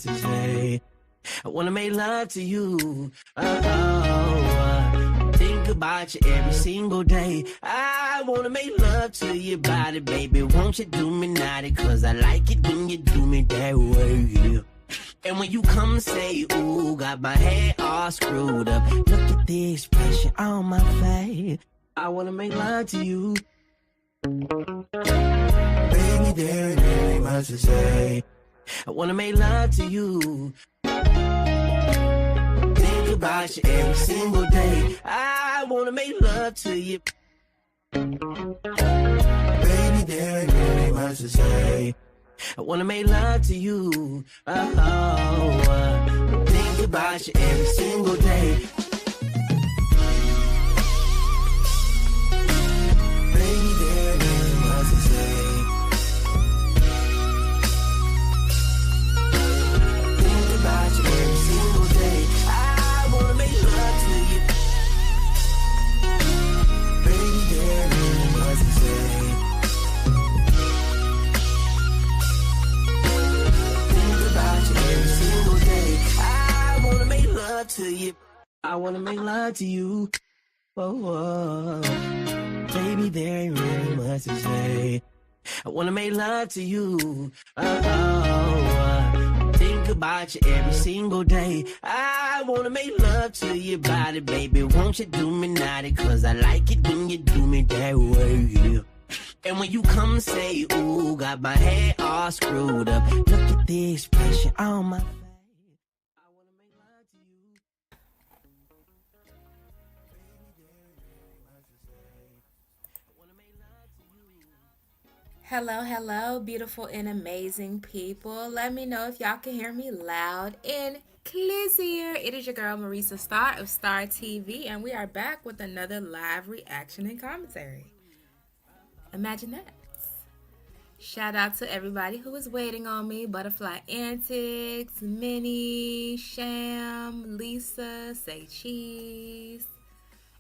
what to say. I wanna make love to you. Think about you every single day. I wanna make love to your body, baby. Won't you do me naughty? Cause I like it when you do me that way. Yeah. And when you come and say, ooh, got my head all screwed up. Look at the expression on my face. I wanna make love to you. Baby, there ain't really much to say. I wanna make love to you. Think about you every single day. I wanna make love to you. Baby, there ain't really much to say. I wanna make love to you. Think about you every single day. Baby, there ain't really much to say. Think about you every single day. I wanna make love to you. Baby, there ain't really much to say. To you, I wanna make love to you. Oh, baby, there ain't really much to say. I wanna make love to you. Think about you every single day. I wanna make love to your body, baby. Won't you do me naughty? Cause I like it when you do me that way. Yeah. And when you come and say, ooh, got my head all screwed up. Look at the expression on my face. Hello, hello, beautiful and amazing people. Let me know if y'all can hear me loud and clear. It is your girl, Marisa Star of Star TV, and we are back with another live reaction and commentary. Imagine that. Shout out to everybody who is waiting on me. Butterfly Antics, Minnie, Sham, Lisa, Say Cheese,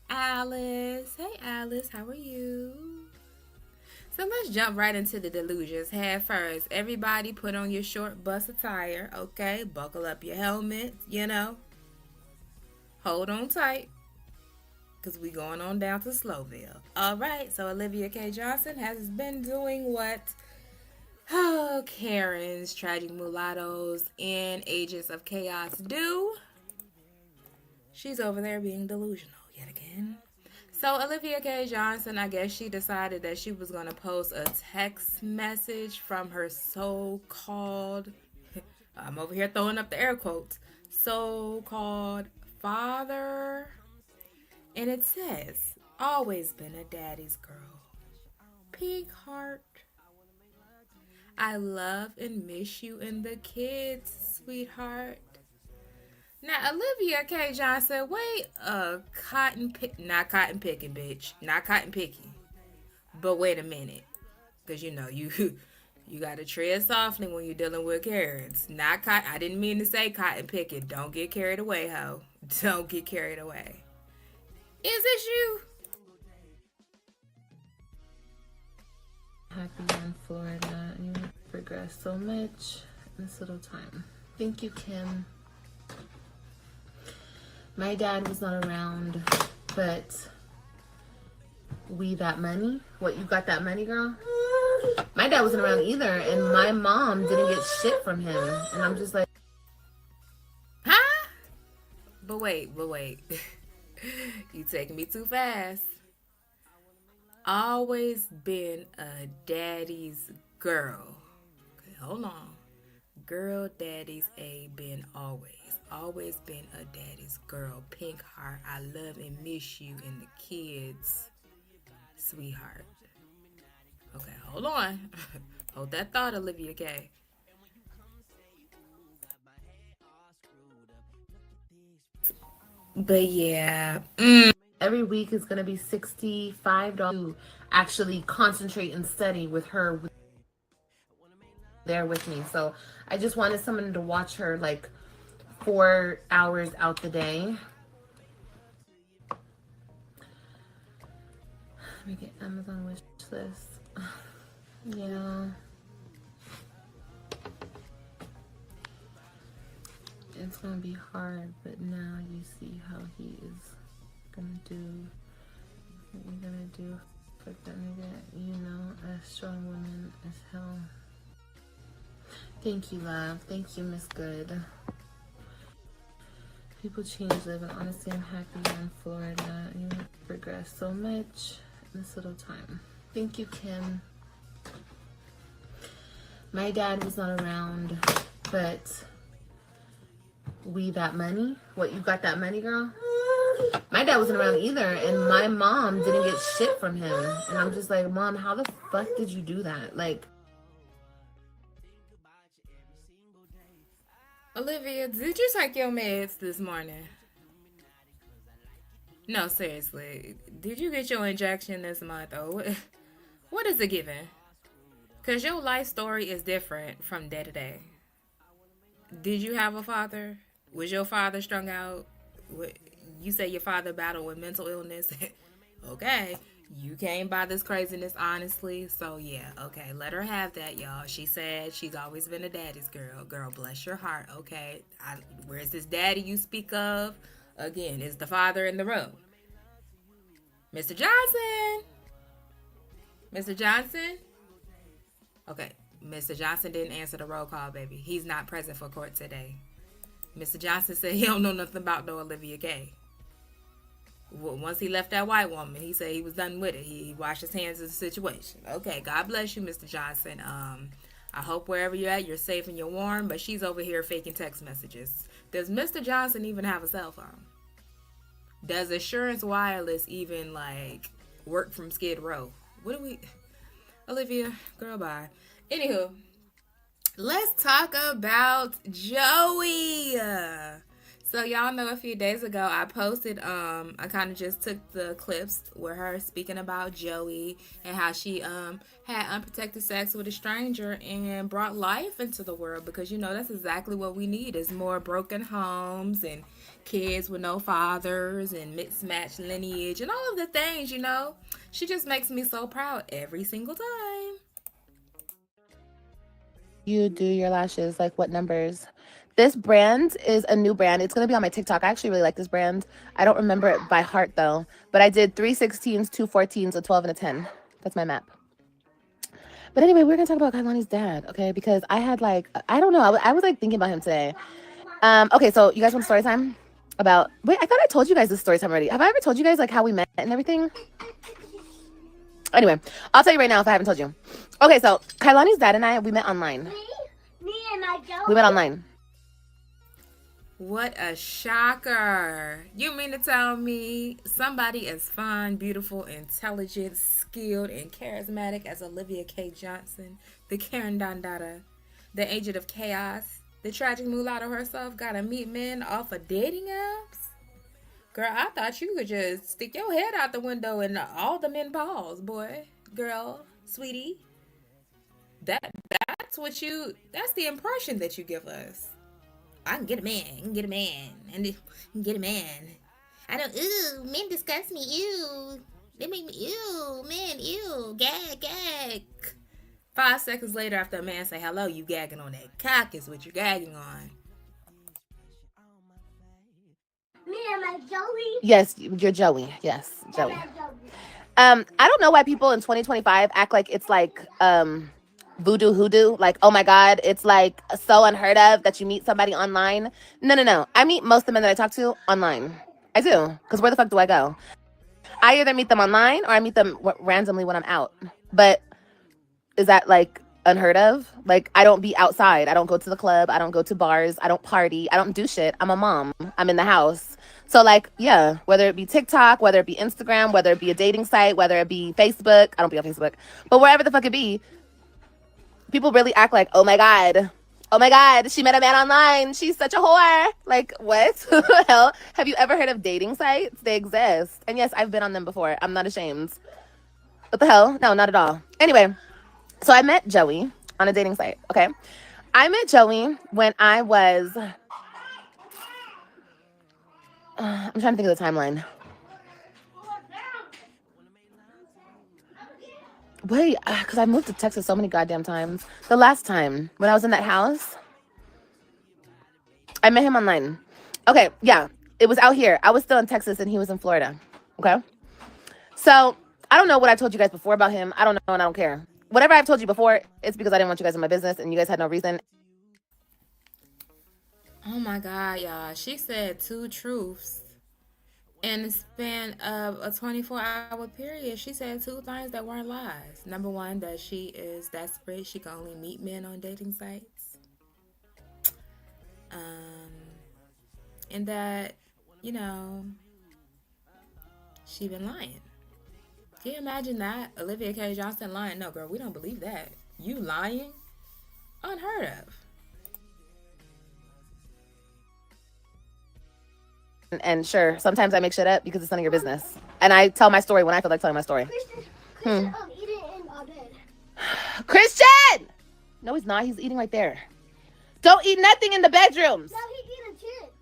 Alice. Hey, Alice, how are you? So let's jump right into the delusions head first. Everybody put on your short bus attire, okay? Buckle up your helmet, Hold on tight, because we going on down to Slowville. All right, so Olivia K. Johnson has been doing what Karens, tragic mulattoes, and agents of chaos do. She's over there being delusional yet again. So Olivia K. Johnson, I guess she decided that she was going to post a text message from her so-called, I'm over here throwing up the air quotes, so-called father. And it says, always been a daddy's girl. Pink heart. I love and miss you and the kids, sweetheart. Now, Olivia K. Johnson, not cotton picking, bitch. Not cotton picking. But wait a minute. Because, you got to tread softly when you're dealing with Karens. I didn't mean to say cotton picking. Don't get carried away, ho. Don't get carried away. Is this you? Happy in Florida. You have progressed so much in this little time. Thank you, Kim. My dad was not around, but we got money. What, you got that money, girl? My dad wasn't around either, and my mom didn't get shit from him. And I'm just like, huh? But wait. You taking me too fast. Always been a daddy's girl. Okay, hold on. Girl daddies ain't been always. Always been a daddy's girl. Pink heart. I love and miss you and the kids, sweetheart. Okay, hold on. Hold that thought, Olivia K. But yeah. every week is going to be $65 to actually concentrate and study with her there with me. So I just wanted someone to watch her like 4 hours out the day. Let me get Amazon wish list. Yeah. it's gonna be hard, but now you see how he is gonna do what you're gonna do for the nigga, you know, a strong woman as hell. Thank you, love. Thank you, Miss Good. People change, live, and honestly, I'm happy you're in Florida. You have progressed so much in this little time. Thank you, Kim. My dad was not around, but we that money. What, you got that money, girl? My dad wasn't around either, and my mom didn't get shit from him. And I'm just like, Mom, how the fuck did you do that? Like, Olivia, did you take your meds this morning? No, seriously. Did you get your injection this month? Or what is it giving? Because your life story is different from day to day. Did you have a father? Was your father strung out? You say your father battled with mental illness. Okay. You came by this craziness honestly. So, yeah. Okay. Let her have that, y'all. She said she's always been a daddy's girl. Girl, bless your heart. Okay. Where's this daddy you speak of? Again, is the father in the room? Mr. Johnson? Mr. Johnson? Okay. Mr. Johnson didn't answer the roll call, baby. He's not present for court today. Mr. Johnson said he don't know nothing about no Olivia K. Once he left that white woman, he said he was done with it. He washed his hands of the situation. Okay, God bless you, Mr. Johnson. I hope wherever you're at, you're safe and you're warm, but she's over here faking text messages. Does Mr. Johnson even have a cell phone? Does Assurance Wireless even, like, work from Skid Row? What do we... Olivia, girl, bye. Anywho, let's talk about Joey. So y'all know a few days ago I posted, I kind of just took the clips with her speaking about Joey and how she had unprotected sex with a stranger and brought life into the world, because you know that's exactly what we need is more broken homes and kids with no fathers and mismatched lineage and all of the things, you know. She just makes me so proud every single time. you do your lashes, like what numbers? This brand is a new brand. It's going to be on my TikTok. I actually really like this brand. I don't remember it by heart, though. But I did 3 16s, 2 14s, a 12, and a 10. That's my map. But anyway, we're going to talk about Kailani's dad, okay? Because I had, like, I don't know. I was like, thinking about him today. Okay, so you guys want story time? Wait, I thought I told you guys this story time already. Have I ever told you guys, like, how we met and everything? Anyway, I'll tell you right now if I haven't told you. Okay, so Kailani's dad and I, we met online. Me and my Joe. We met online. What a shocker. You mean to tell me somebody as fun, beautiful, intelligent, skilled, and charismatic as Olivia K. Johnson, the Karen Dondada, the agent of chaos, the tragic mulatto herself, gotta meet men off of dating apps? Girl, I thought you could just stick your head out the window and all the men pause, boy. Girl, sweetie. That's the impression that you give us. I can get a man, I can get a man, and I can get a man. I don't, men disgust me, they make me, men, gag. 5 seconds later after a man say hello, you gagging on that cock is what you're gagging on. Me and my Joey. Yes, you're Joey. Yes, Joey. I don't know why people in 2025 act like it's like voodoo hoodoo. Like, oh my God, it's like so unheard of that you meet somebody online. No. I meet most of the men that I talk to online. I do. Because where the fuck do I go? I either meet them online or I meet them randomly when I'm out. But is that like unheard of? Like, I don't be outside. I don't go to the club. I don't go to bars. I don't party. I don't do shit. I'm a mom. I'm in the house. So, like, yeah, whether it be TikTok, whether it be Instagram, whether it be a dating site, whether it be Facebook. I don't be on Facebook. But wherever the fuck it be, people really act like, oh my God, she met a man online. She's such a whore. Like, what the hell? Have you ever heard of dating sites? They exist. And yes, I've been on them before. I'm not ashamed. What the hell? No, not at all. Anyway, so I met Joey on a dating site, okay? I met Joey when I was... I'm trying to think of the timeline. Wait, because I moved to Texas so many goddamn times. The last time, when I was in that house, I met him online. Okay, yeah. It was out here. I was still in Texas and he was in Florida. Okay. So I don't know what I told you guys before about him. I don't know and I don't care. Whatever I've told you before, it's because I didn't want you guys in my business and you guys had no reason. Oh my God, y'all. She said 2 truths in the span of a 24-hour period. She said 2 things that weren't lies. Number 1, that she is desperate. She can only meet men on dating sites. And that, you know, she been lying. Can you imagine that? Olivia K. Johnson lying? No, girl, we don't believe that. You lying? Unheard of. And sure, sometimes I make shit up because it's none of your business. And I tell my story when I feel like telling my story. Christian, eat it in our bed. Christian! No, he's not. He's eating right there. Don't eat nothing in the bedrooms. No, he's eating chips.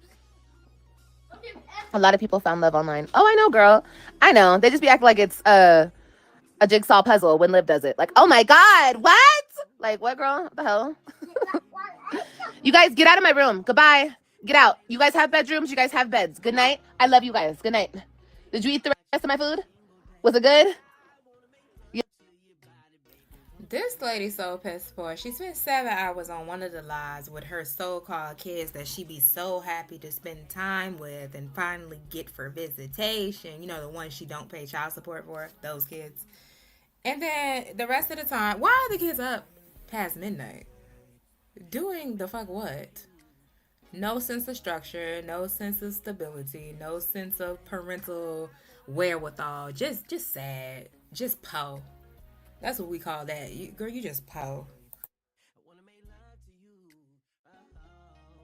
A lot of people found love online. Oh, I know, girl. I know. They just be acting like it's a jigsaw puzzle when Liv does it. Like, oh my God, what? Like, what, girl? What the hell? You guys, get out of my room. Goodbye. Get out. You guys have bedrooms. You guys have beds. Good night. I love you guys. Good night. Did you eat the rest of my food? Was it good? This lady so pissed poor. She spent 7 hours on one of the lives with her so-called kids that she be so happy to spend time with and finally get for visitation. You know, the ones she don't pay child support for, those kids. And then the rest of the time, why are the kids up past midnight? Doing the fuck what? No sense of structure, no sense of stability, no sense of parental wherewithal. Just sad. Just po. That's what we call that. Girl, you just po.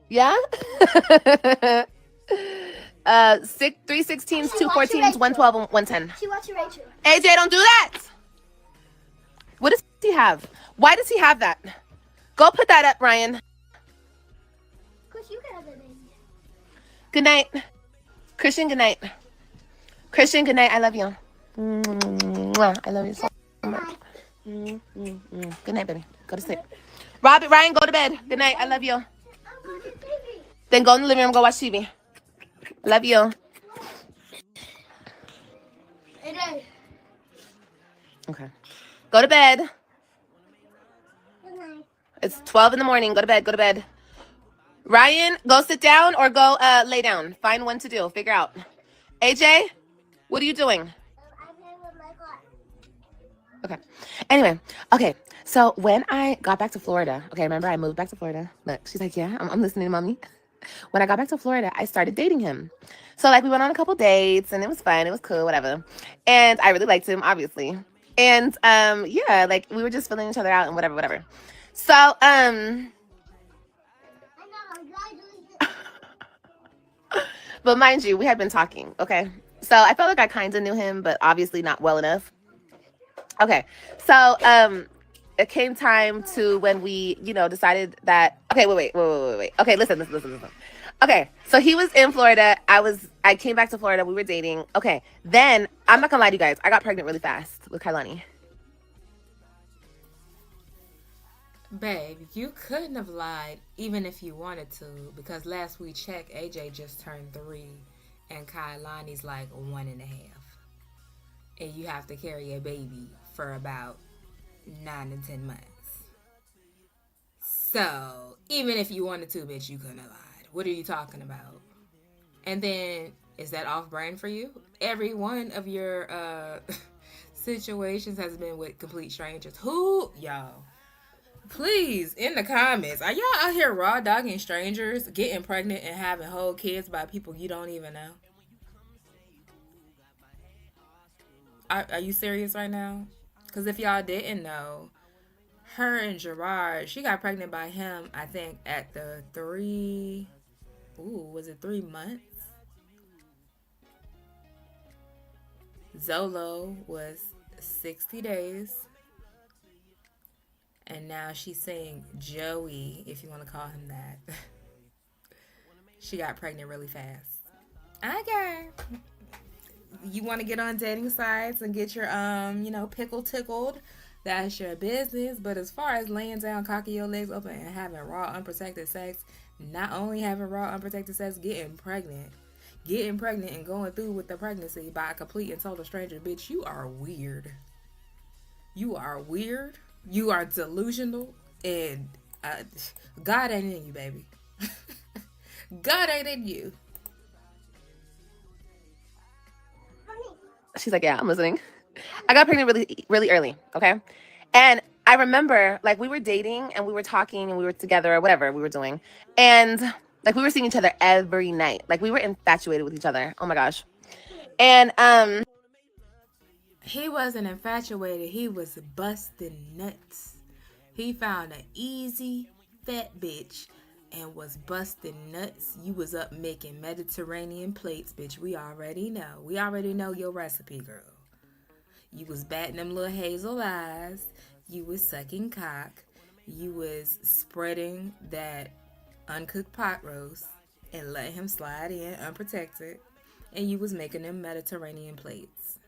Yeah? 3 16s, 2 14s, 1 12, and 1 10. She watching Rachel. AJ, don't do that. What does he have? Why does he have that? Go put that up, Ryan. Chris, you can have it, baby. Good night. Christian, good night. Christian, good night. I love you. Mwah. I love you so much. Good night, baby. Go to sleep. Ryan, go to bed. Good night. I love you. I'm watching TV. Then go in the living room, go watch TV. Love you. Hey, Dad. Okay. Go to bed. Good night. It's 12 in the morning. Go to bed. Go to bed. Ryan, go sit down or go lay down. Find one to do. Figure out. AJ, what are you doing? I'm playing with my car. Okay. Anyway, okay. So when I got back to Florida, okay, remember I moved back to Florida. Look, she's like, yeah, I'm listening to mommy. When I got back to Florida, I started dating him. So like we went on a couple dates and it was fun. It was cool, whatever. And I really liked him, obviously. And yeah, like we were just filling each other out and whatever. So I know, I'm glad you but mind you, we had been talking, okay? So I felt like I kind of knew him, but obviously not well enough. Okay, so it came time to when we, decided that. Okay, wait. Okay, listen. Okay, so he was in Florida. I came back to Florida. We were dating. Okay, then I'm not gonna lie to you guys. I got pregnant really fast with Kailani. Babe, you couldn't have lied even if you wanted to, because last we checked, AJ just turned 3 and Kailani's like 1.5. And you have to carry a baby for about 9 to 10 months. So, even if you wanted to, bitch, you couldn't have lied. What are you talking about? And then, is that off-brand for you? Every one of your situations has been with complete strangers. Who? Y'all. Please, in the comments, are y'all out here raw dogging strangers, getting pregnant and having whole kids by people you don't even know? Are you serious right now? Because if y'all didn't know, her and Gerard, she got pregnant by him, I think, at the 3 months? Zolo was 60 days. And now she's saying Joey, if you want to call him that. She got pregnant really fast. Okay. You want to get on dating sites and get your, pickle tickled, that's your business. But as far as laying down, cocking your legs open, and having raw, unprotected sex, Not only having raw unprotected sex, getting pregnant and going through with the pregnancy by a complete and total stranger. Bitch, you are weird. You are weird. You are delusional. And God ain't in you, baby. God ain't in you. She's like, yeah, I'm listening. I got pregnant really, really early, okay? And I remember, like, we were dating and we were talking and we were together or whatever we were doing. And, like, we were seeing each other every night. Like, we were infatuated with each other. Oh, my gosh. And, He wasn't infatuated. He was busting nuts. He found an easy, fat bitch and was busting nuts. You was up making Mediterranean plates, bitch. We already know. We already know your recipe, girl. You was batting them little hazel eyes. You was sucking cock. You was spreading that uncooked pot roast and let him slide in unprotected. And you was making them Mediterranean plates.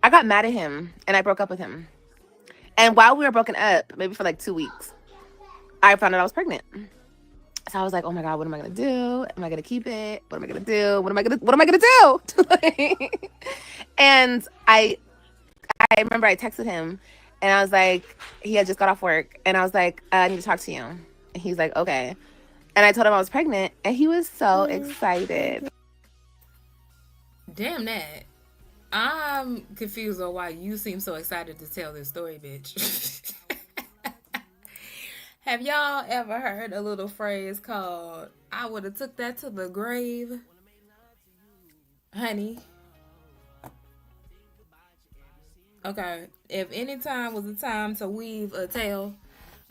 I got mad at him and I broke up with him. And while we were broken up, maybe for like 2 weeks, I found out I was pregnant. So I was like, oh my God, what am I gonna do? Am I gonna keep it? What am I gonna do? What am I gonna do? And I remember I texted him and I was like, he had just got off work and I was like, I need to talk to you. And he's like, okay. And I told him I was pregnant and he was so excited. Damn that. I'm confused on why you seem so excited to tell this story, bitch. Have y'all ever heard a little phrase called, I would have took that to the grave? Honey. Okay. If any time was a time to weave a tale,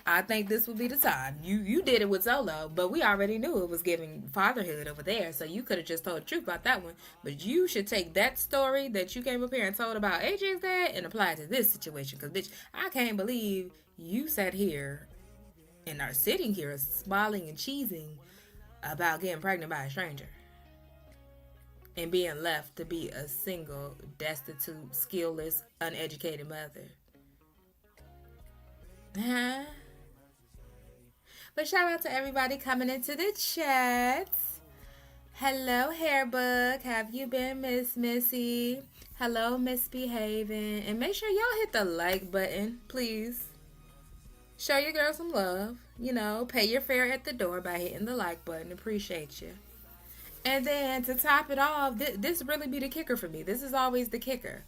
I think this would be the time. You did it with Solo, but we already knew it was giving fatherhood over there, so you could have just told the truth about that one. But you should take that story that you came up here and told about AJ's dad and apply it to this situation. Because, bitch, I can't believe you sat here and are sitting here smiling and cheesing about getting pregnant by a stranger and being left to be a single, destitute, skillless, uneducated mother. Huh? But shout out to everybody coming into the chat. Hello, Hairbug. Have you been, Miss Missy? Hello, Misbehaving. And make sure y'all hit the like button, please. Show your girl some love. You know, pay your fare at the door by hitting the like button. Appreciate you. And then to top it off, this really be the kicker for me. This is always the kicker.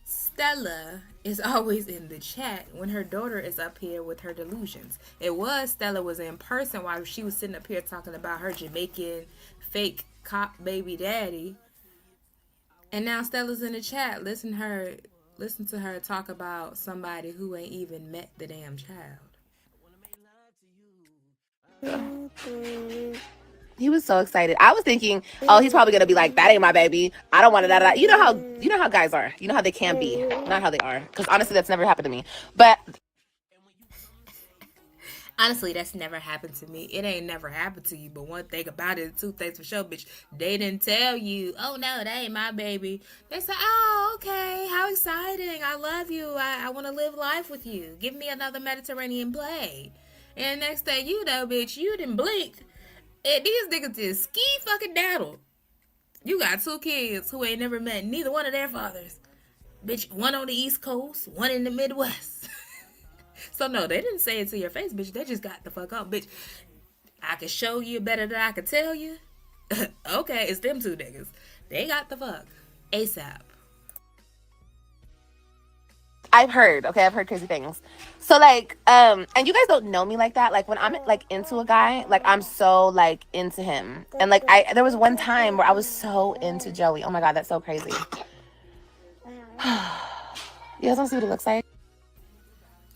Stella is always in the chat when her daughter is up here with her delusions. Stella was in person while she was sitting up here talking about her Jamaican fake cop baby daddy. And now Stella's in the chat. Listen to her talk about somebody who ain't even met the damn child. He was so excited. I was thinking, oh, he's probably gonna be like, that ain't my baby. I don't want it. That. You know how guys are. You know how they can be, not how they are. Because honestly, that's never happened to me. But honestly, that's never happened to me. It ain't never happened to you. But one thing about it, two things for sure, bitch. They didn't tell you, oh no, that ain't my baby. They said, oh, okay, how exciting. I love you. I want to live life with you. Give me another Mediterranean play. And next thing you know, bitch, you done blinked. And these niggas just ski fucking daddled. You got 2 kids who ain't never met neither one of their fathers. Bitch, one on the East Coast, one in the Midwest. So no, they didn't say it to your face, bitch. They just got the fuck up, bitch. I can show you better than I can tell you. Okay, it's them 2 niggas. They got the fuck. ASAP. I've heard crazy things. So like, and you guys don't know me like that. Like when I'm like into a guy, like I'm so like into him. And like there was one time where I was so into Joey. Oh my God, that's so crazy. You guys want to see what it looks like?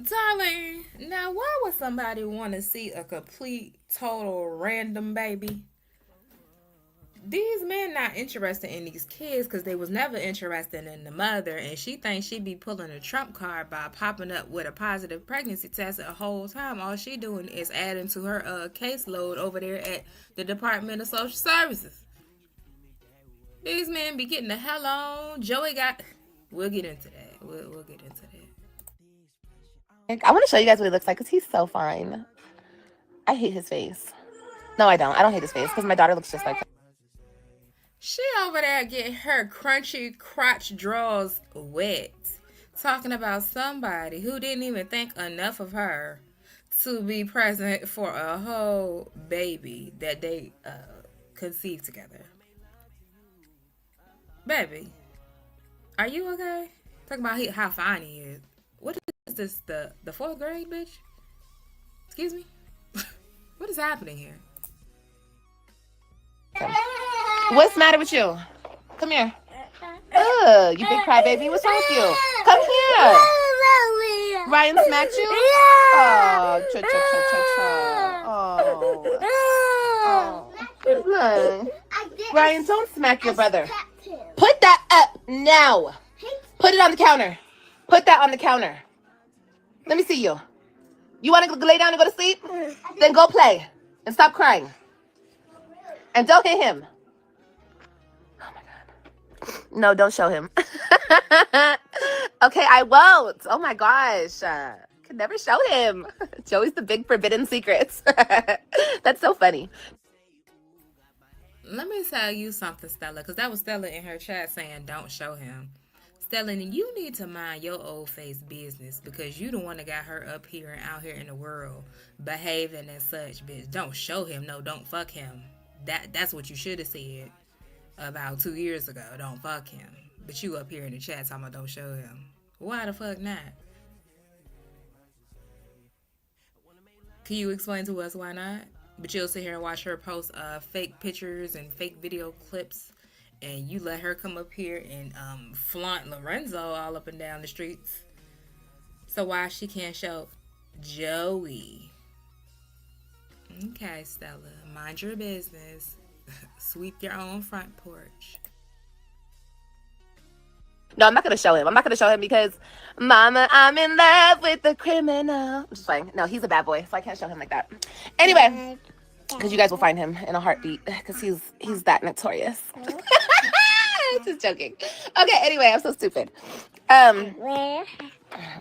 Darling, now why would somebody want to see a complete, total random baby? These men not interested in these kids because they was never interested in the mother, and she thinks she be pulling a trump card by popping up with a positive pregnancy test the whole time. All she doing is adding to her caseload over there at the Department of Social Services. These men be getting the hell on. Joey got... We'll get into that. We'll get into that. I want to show you guys what he looks like because he's so fine. I hate his face. No, I don't. I don't hate his face because my daughter looks just like him. She over there getting her crunchy crotch drawers wet. Talking about somebody who didn't even think enough of her to be present for a whole baby that they conceived together. Baby, are you okay? Talking about how fine he is. What is this, the fourth grade, bitch? Excuse me? What is happening here? What's the matter with you? Come here. Ugh, you big crybaby. What's wrong with you? Come here. Ryan smacked you? Oh, Oh. Ryan, don't smack your brother. Put that up now. Put it on the counter. Put that on the counter. Let me see you. You want to lay down and go to sleep? Then go play and stop crying. And don't hit him. Oh my God. No, don't show him. Okay, I won't. Oh my gosh. Could never show him. Joey's the big forbidden secrets. That's so funny. Let me tell you something, Stella, because that was Stella in her chat saying don't show him. Stella, you need to mind your old face business because you the one that got her up here and out here in the world behaving as such, bitch. Don't show him. No, don't fuck him. That's what you should have said about 2 years ago. Don't fuck him. But you up here in the chat talking about don't show him. Why the fuck not? Can you explain to us why not? But you'll sit here and watch her post fake pictures and fake video clips, and you let her come up here and flaunt Lorenzo all up and down the streets. So why she can't show Joey? Okay, Stella, mind your business. Sweep your own front porch. No, I'm not going to show him. I'm not going to show him because, Mama, I'm in love with the criminal. I'm just playing. No, he's a bad boy, so I can't show him like that. Anyway, because you guys will find him in a heartbeat because he's that notorious. Just joking. Okay, anyway, I'm so stupid.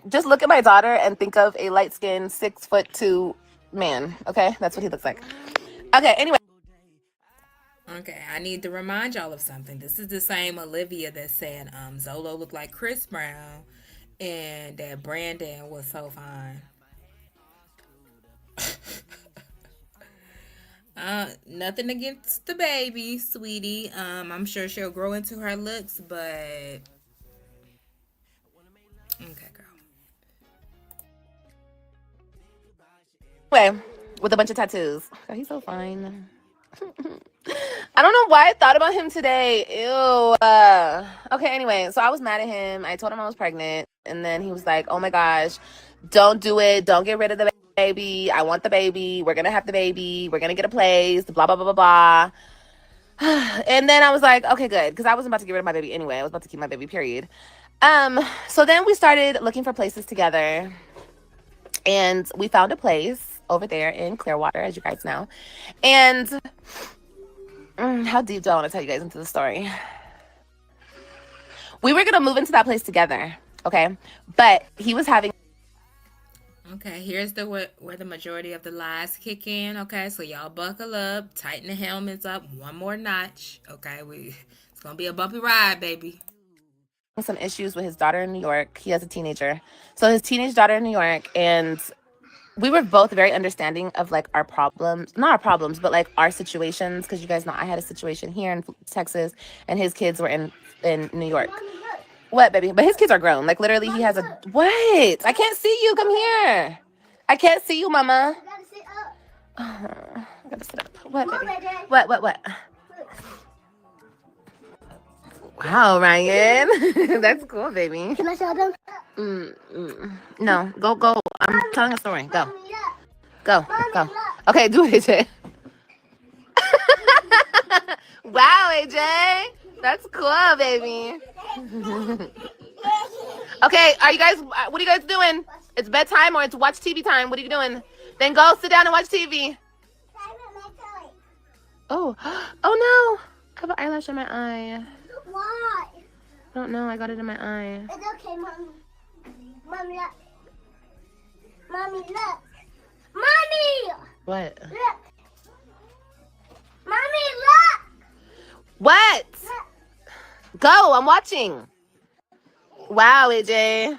Just look at my daughter and think of a light-skinned 6'2" man. Okay, that's what he looks like. Okay, anyway. Okay, I need to remind y'all of something. This is the same Olivia that said Zolo looked like Chris Brown and that Brandon was so fine. Nothing against the baby, sweetie. I'm sure she'll grow into her looks, but okay, girl. Anyway, with a bunch of tattoos. Oh, he's so fine. I don't know why I thought about him today. Ew. Okay, anyway, so I was mad at him. I told him I was pregnant, and then he was like, oh my gosh, don't do it. Don't get rid of the baby. I want the baby. We're going to have the baby. We're going to get a place, blah, blah, blah, blah, blah. And then I was like, okay, good, because I wasn't about to get rid of my baby anyway. I was about to keep my baby, period. So then we started looking for places together, and we found a place over there in Clearwater, as you guys know. And how deep do I want to tell you guys into the story? We were going to move into that place together, okay? But he was having... Okay, here's where the majority of the lies kick in, okay? So y'all buckle up, tighten the helmets up one more notch, okay? It's going to be a bumpy ride, baby. Some issues with his daughter in New York. He has a teenager. So his teenage daughter in New York, and we were both very understanding of like our problems, not our problems, but like our situations. Because you guys know I had a situation here in Texas, and his kids were in New York. What, baby? But his kids are grown. Like literally, he has a what? I can't see you. Come here. I can't see you, Mama. I gotta sit up. What, baby? What? Wow, Ryan. That's cool, baby. Can I show them? No, go. I'm telling a story. Go. Okay, do it, AJ. Wow, AJ. That's cool, baby. Okay, are you guys, what are you guys doing? It's bedtime or it's watch TV time. What are you doing? Then go sit down and watch TV. Oh no. I have an eyelash in my eye. Why? I don't know. I got it in my eye. It's okay, Mom. Mom, look. Mommy, look. Mommy! What? Look. Mommy, look! What? Look. Go, I'm watching. Wow, AJ.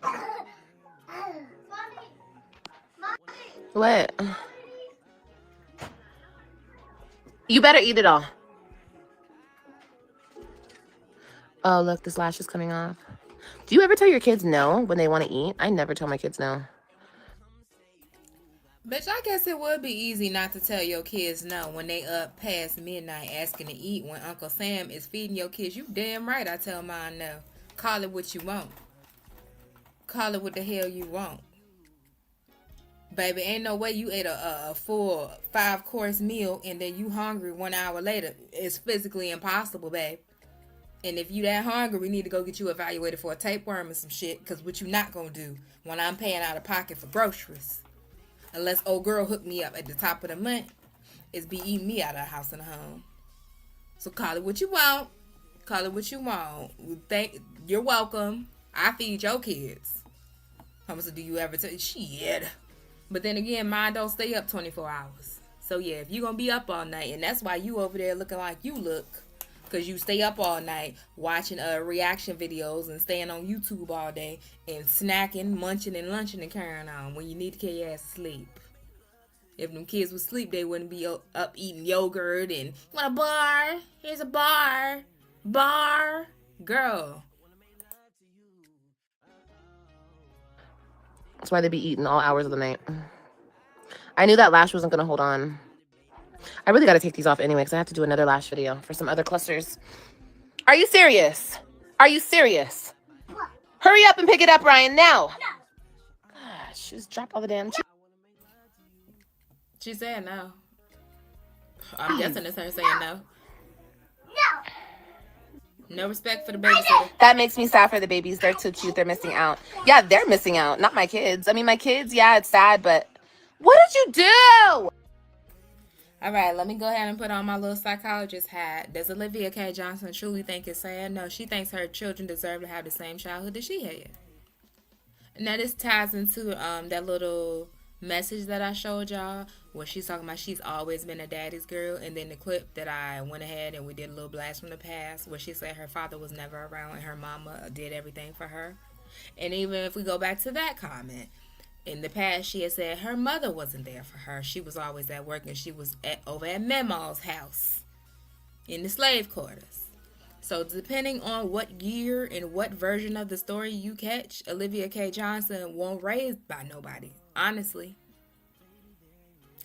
Mommy. Mommy. What? You better eat it all. Oh, look, this lash is coming off. Do you ever tell your kids no when they want to eat? I never tell my kids no. Bitch, I guess it would be easy not to tell your kids no when they up past midnight asking to eat when Uncle Sam is feeding your kids. You damn right I tell mine no. Call it what you want. Call it what the hell you want. Baby, ain't no way you ate a full 5-course meal and then you hungry 1 hour later. It's physically impossible, babe. And if you that hungry, we need to go get you evaluated for a tapeworm or some shit. Because what you not going to do when I'm paying out of pocket for groceries, unless old girl hook me up at the top of the month, is be eating me out of the house and home. So call it what you want. Call it what you want. You're welcome. I feed your kids. How much do you ever tell? Shit. But then again, mine don't stay up 24 hours. So yeah, if you're going to be up all night, and that's why you over there looking like you look, because you stay up all night watching reaction videos and staying on YouTube all day and snacking, munching, and lunching and carrying on when you need to get your ass to sleep. If them kids would sleep, they wouldn't be up eating yogurt and, you want a bar? Here's a bar. Bar. Girl. That's why they be eating all hours of the night. I knew that lash wasn't going to hold on. I really got to take these off anyway because I have to do another lash video for some other clusters. Are you serious? Are you serious? Hurry up and pick it up, Ryan, now. Gosh, just drop all the damn... She said no. I'm guessing it's her saying no. No respect for the babysitter. That makes me sad for the babies. They're too cute. They're missing out. Yeah, they're missing out. Not my kids. I mean, my kids, yeah, it's sad, but... What did you do? All right, let me go ahead and put on my little psychologist hat. Does Olivia K. Johnson truly think it's sad? No, she thinks her children deserve to have the same childhood that she had. Now, this ties into that little message that I showed y'all where she's talking about she's always been a daddy's girl, and then the clip that I went ahead and we did a little blast from the past where she said her father was never around and her mama did everything for her. And even if we go back to that comment, in the past, she had said her mother wasn't there for her. She was always at work, and she was over at Mema's house in the slave quarters. So depending on what year and what version of the story you catch, Olivia K. Johnson wasn't raised by nobody, honestly.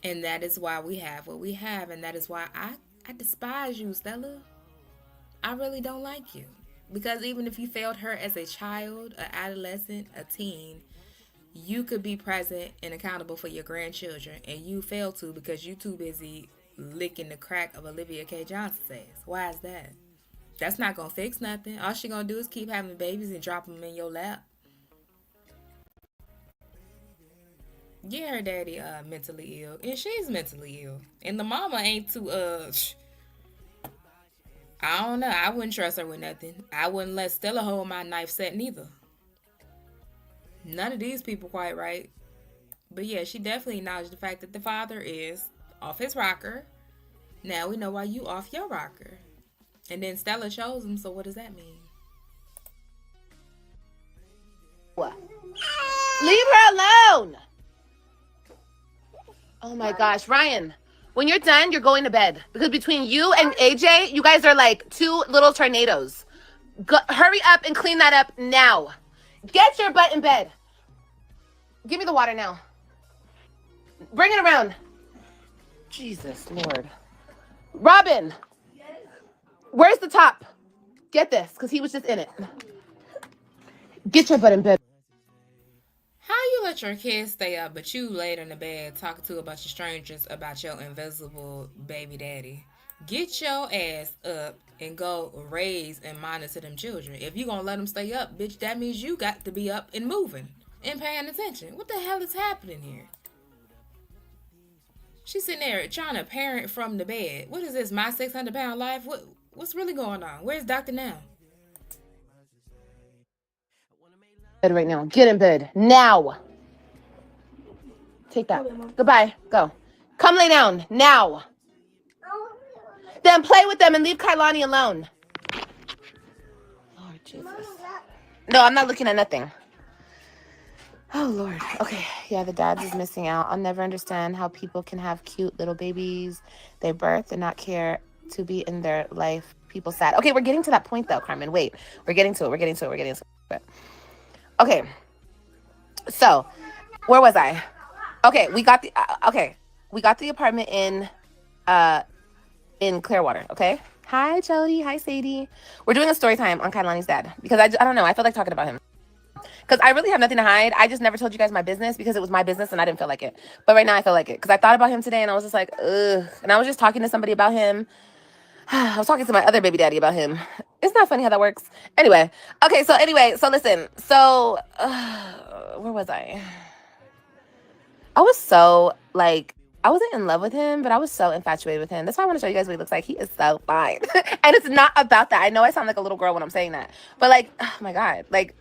And that is why we have what we have, and that is why I despise you, Stella. I really don't like you. Because even if you failed her as a child, an adolescent, a teen, you could be present and accountable for your grandchildren, and you fail to because you too busy licking the crack of Olivia K. Johnson's ass. Why is that? That's not gonna fix nothing. All she gonna do is keep having babies and drop them in your lap. Yeah, her daddy mentally ill, and she's mentally ill, and the mama ain't too I don't know. I wouldn't trust her with nothing. I wouldn't let Stella hold my knife set neither. None of these people quite right. But yeah, she definitely acknowledged the fact that the father is off his rocker. Now we know why you off your rocker. And then Stella chose him, so what does that mean? What? Leave her alone! Oh my gosh, Ryan. When you're done, you're going to bed. Because between you and AJ, you guys are like two little tornadoes. Hurry up and clean that up now. Get your butt in bed. Give me the water now. Bring it around. Jesus, Lord. Robin. Where's the top? Get this, because he was just in it. Get your butt in bed. How you let your kids stay up, but you laid in the bed talking to a bunch of strangers about your invisible baby daddy? Get your ass up and go raise and monitor them children. If you gonna let them stay up, bitch, that means you got to be up and moving and paying attention. What the hell is happening here? She's sitting there trying to parent from the bed. What is this, my 600-pound life? What's really going on? Where's Dr. Now? right now. Get in bed now. Take that. Goodbye. Go. Come lay down now. Then play with them and leave Kailani alone. Lord Jesus. No, I'm not looking at nothing. Oh, Lord. Okay. Yeah, the dad's is missing out. I'll never understand how people can have cute little babies they birth and not care to be in their life. People sad. Okay, we're getting to that point, though, Carmen. Wait. We're getting to it. Okay. So, where was I? Okay, we got the apartment in Clearwater, okay? Hi, Jody. Hi, Sadie. We're doing a story time on Kailani's dad because I don't know. I feel like talking about him. Because I really have nothing to hide. I just never told you guys my business because it was my business and I didn't feel like it. But right now I feel like it. Because I thought about him today and I was just like, ugh. And I was just talking to somebody about him. I was talking to my other baby daddy about him. Isn't that funny how that works? Anyway. Okay, so listen. So, where was I? I was so, like, I wasn't in love with him, but I was so infatuated with him. That's why I want to show you guys what he looks like. He is so fine. And it's not about that. I know I sound like a little girl when I'm saying that. But, like, oh, my God. Like,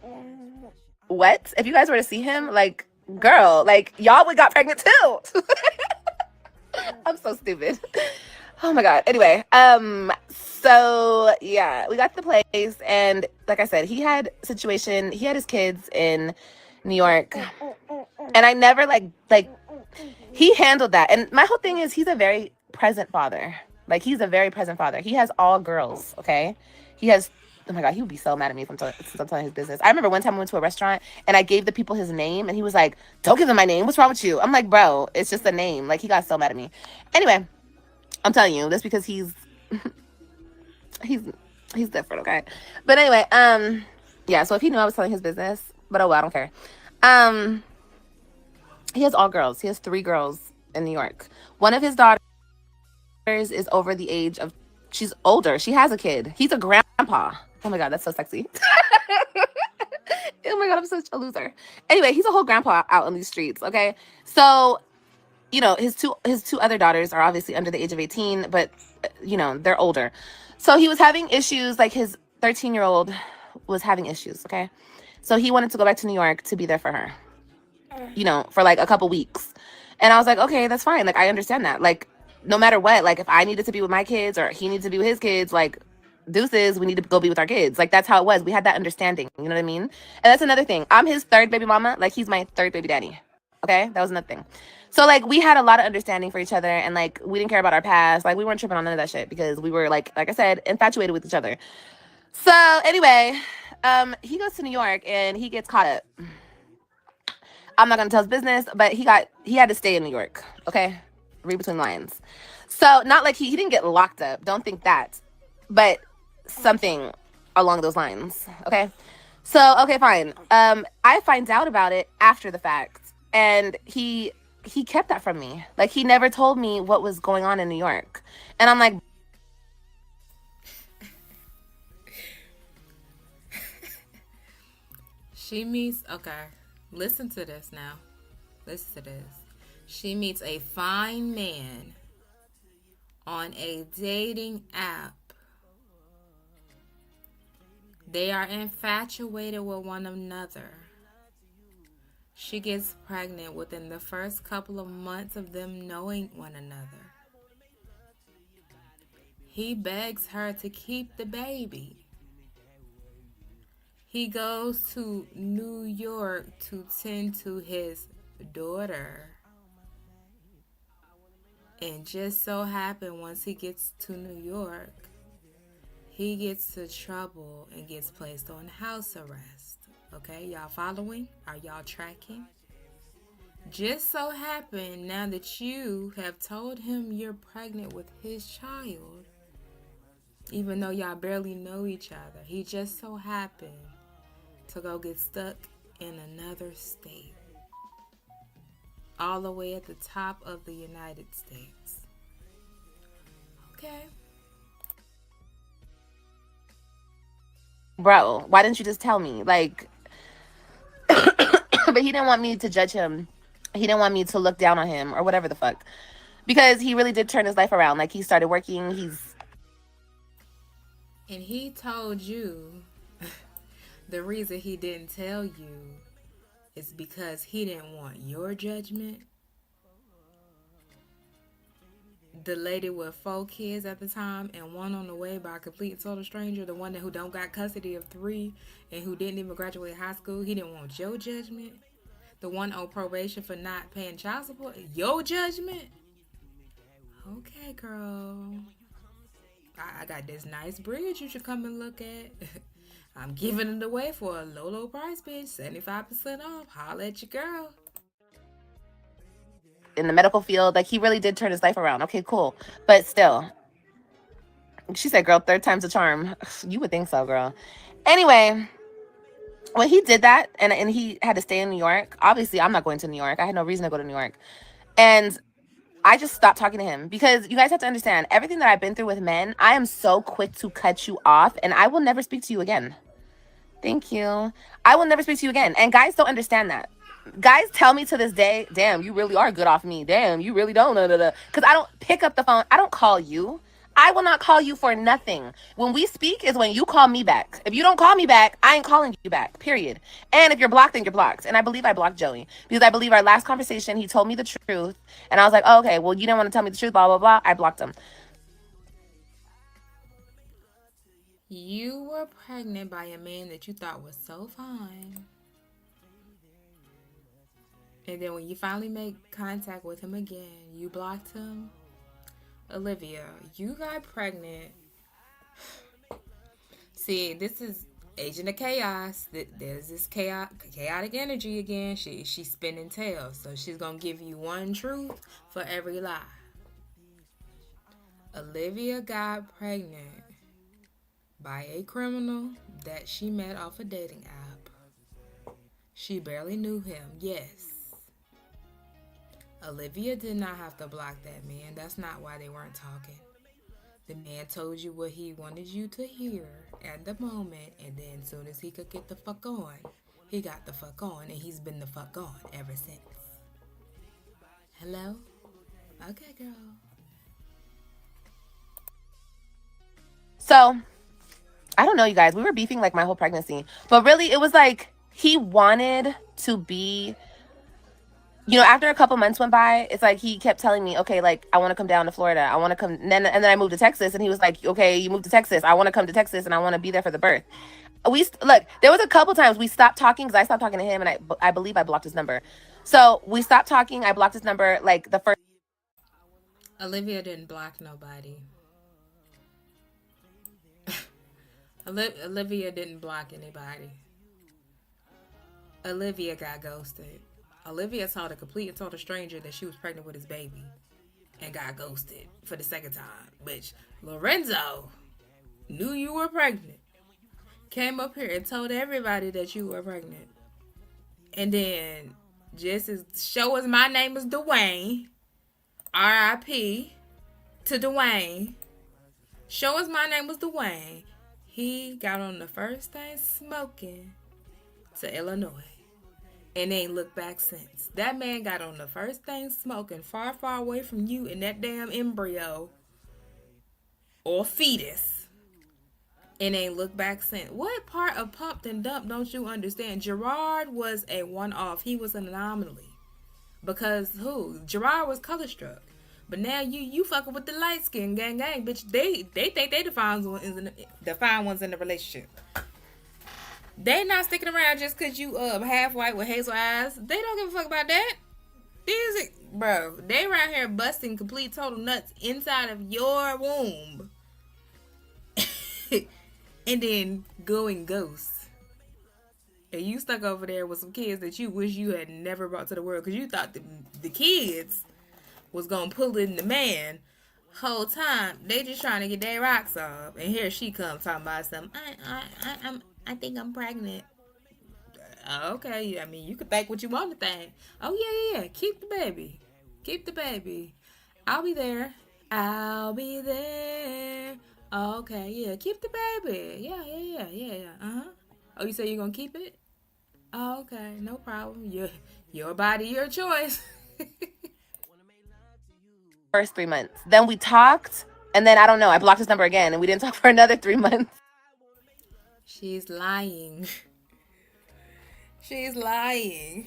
what? If you guys were to see him, like, girl, like, y'all would got pregnant too. I'm so stupid. Oh my God. Anyway, so yeah, we got to the place and like I said, he had his kids in New York. And I never he handled that. And my whole thing is he's a very present father. Like he's a very present father. He has all girls, okay? Oh my God, he would be so mad at me since I'm telling his business. I remember one time I went to a restaurant and I gave the people his name and he was like, don't give them my name. What's wrong with you? I'm like, bro, it's just a name. Like he got so mad at me. Anyway, I'm telling you, that's because he's different, okay? But anyway, yeah, so if he knew I was telling his business, but oh well, I don't care. He has all girls. He has 3 girls in New York. One of his daughters is over the age of, she's older. She has a kid. He's a grandpa. Oh my God, that's so sexy. Oh my God, I'm such a loser. Anyway, he's a whole grandpa out on these streets, okay? So, you know, his two other daughters are obviously under the age of 18, but, you know, they're older. So he was having issues, like his 13-year-old was having issues, okay? So he wanted to go back to New York to be there for her, you know, for like a couple weeks. And I was like, okay, that's fine. Like, I understand that. Like, no matter what, like if I needed to be with my kids or he needed to be with his kids, like deuces, we need to go be with our kids. Like that's how it was. We had that understanding. You know what I mean? And that's another thing. I'm his 3rd baby mama. Like he's my 3rd baby daddy. Okay? That was another thing. So like we had a lot of understanding for each other and like we didn't care about our past. Like we weren't tripping on none of that shit because we were like I said, infatuated with each other. So anyway, he goes to New York and he gets caught up. I'm not gonna tell his business, but he had to stay in New York. Okay? Read between lines. So not like he didn't get locked up. Don't think that. But something along those lines. Okay? So, okay, fine. I find out about it after the fact. And he kept that from me. Like he never told me what was going on in New York. And I'm like, she meets, okay, listen to this now. Listen to this. She meets a fine man on a dating app. They are infatuated with one another. She gets pregnant within the first couple of months of them knowing one another. He begs her to keep the baby. He goes to New York to tend to his daughter. And just so happened once he gets to New York, he gets to trouble and gets placed on house arrest. Okay, y'all following? Are y'all tracking? Just so happened now that you have told him you're pregnant with his child, even though y'all barely know each other, he just so happened to go get stuck in another state, all the way at the top of the United States. Okay. bro, why didn't you just tell me? Like, but he didn't want me to judge him. He didn't want me to look down on him or whatever the fuck. Because he really did turn his life around. Like, he started working. And he told you The reason he didn't tell you is because he didn't want your judgment. The lady with 4 kids at the time and one on the way by a complete and total stranger, the one who don't got custody of 3 and who didn't even graduate high school, he didn't want your judgment. The one on probation for not paying child support, your judgment. Okay, girl. I got this nice bridge you should come and look at. I'm giving it away for a low price, bitch. 75% off. Holla at your girl. In the medical field, like, he really did turn his life around. Okay, cool. But still, she said, girl, 3rd time's a charm. You would think so, girl. Anyway, when he did that and he had to stay in New York, obviously I'm not going to New York. I had no reason to go to New York. And I just stopped talking to him because you guys have to understand, everything that I've been through with men, I am so quick to cut you off and I will never speak to you again. Thank you. I will never speak to you again. And guys don't understand that. Guys tell me to this day, damn, you really are good off me. Damn, you really don't. Because I don't pick up the phone. I don't call you. I will not call you for nothing. When we speak is when you call me back. If you don't call me back, I ain't calling you back, period. And if you're blocked, then you're blocked. And I believe I blocked Joey because I believe our last conversation, he told me the truth. And I was like, oh, okay, well, you didn't want to tell me the truth, blah, blah, blah. I blocked him. You were pregnant by a man that you thought was so fine. And then when you finally make contact with him again, you blocked him. Olivia, you got pregnant. See, this is Agent of Chaos. There's this chaotic energy again. She's spinning tails. So she's going to give you one truth for every lie. Olivia got pregnant by a criminal that she met off a dating app. She barely knew him. Yes. Olivia did not have to block that man. That's not why they weren't talking. The man told you what he wanted you to hear at the moment, and then as soon as he could get the fuck on, he got the fuck on, and he's been the fuck on ever since. Hello? Okay, girl. So, I don't know, you guys. We were beefing like my whole pregnancy. But really, it was like he wanted to be... You know, after a couple months went by, it's like he kept telling me, okay, like, I want to come down to Florida. I want to come. And then I moved to Texas. And he was like, okay, you moved to Texas. I want to come to Texas and I want to be there for the birth. Look, there was a couple times we stopped talking because I stopped talking to him and I believe I blocked his number. So we stopped talking. I blocked his number like the first. Olivia didn't block nobody. Olivia didn't block anybody. Olivia got ghosted. Olivia told a complete and total stranger that she was pregnant with his baby and got ghosted for the second time. Which Lorenzo knew you were pregnant, came up here and told everybody that you were pregnant. And then just as show us my name is Dwayne, R.I.P. to Dwayne. Show us my name was Dwayne. He got on the first thing smoking to Illinois. And ain't looked back since. That man got on the first thing smoking far, far away from you and that damn embryo or fetus. And ain't looked back since. What part of pumped and dumped don't you understand? Gerard was a one-off. He was an anomaly. Because who? Gerard was color struck. But now you fucking with the light skin gang, bitch. They think they the fine ones in the relationship. They not sticking around just because you half white with hazel eyes. They don't give a fuck about that. Bro, they around here busting complete total nuts inside of your womb. And then going ghost. And you stuck over there with some kids that you wish you had never brought to the world because you thought the kids was going to pull in the man. Whole time, they just trying to get their rocks off. And here she comes talking about something. I think I'm pregnant. Okay, I mean, you can think what you want to think. Oh, yeah. Keep the baby. Keep the baby. I'll be there. Okay, yeah. Keep the baby. Yeah. Uh-huh. Oh, you say you're going to keep it? Oh, okay. No problem. Your body, your choice. First 3 months. Then we talked, and then I don't know. I blocked his number again, and we didn't talk for another 3 months. She's lying. She's lying.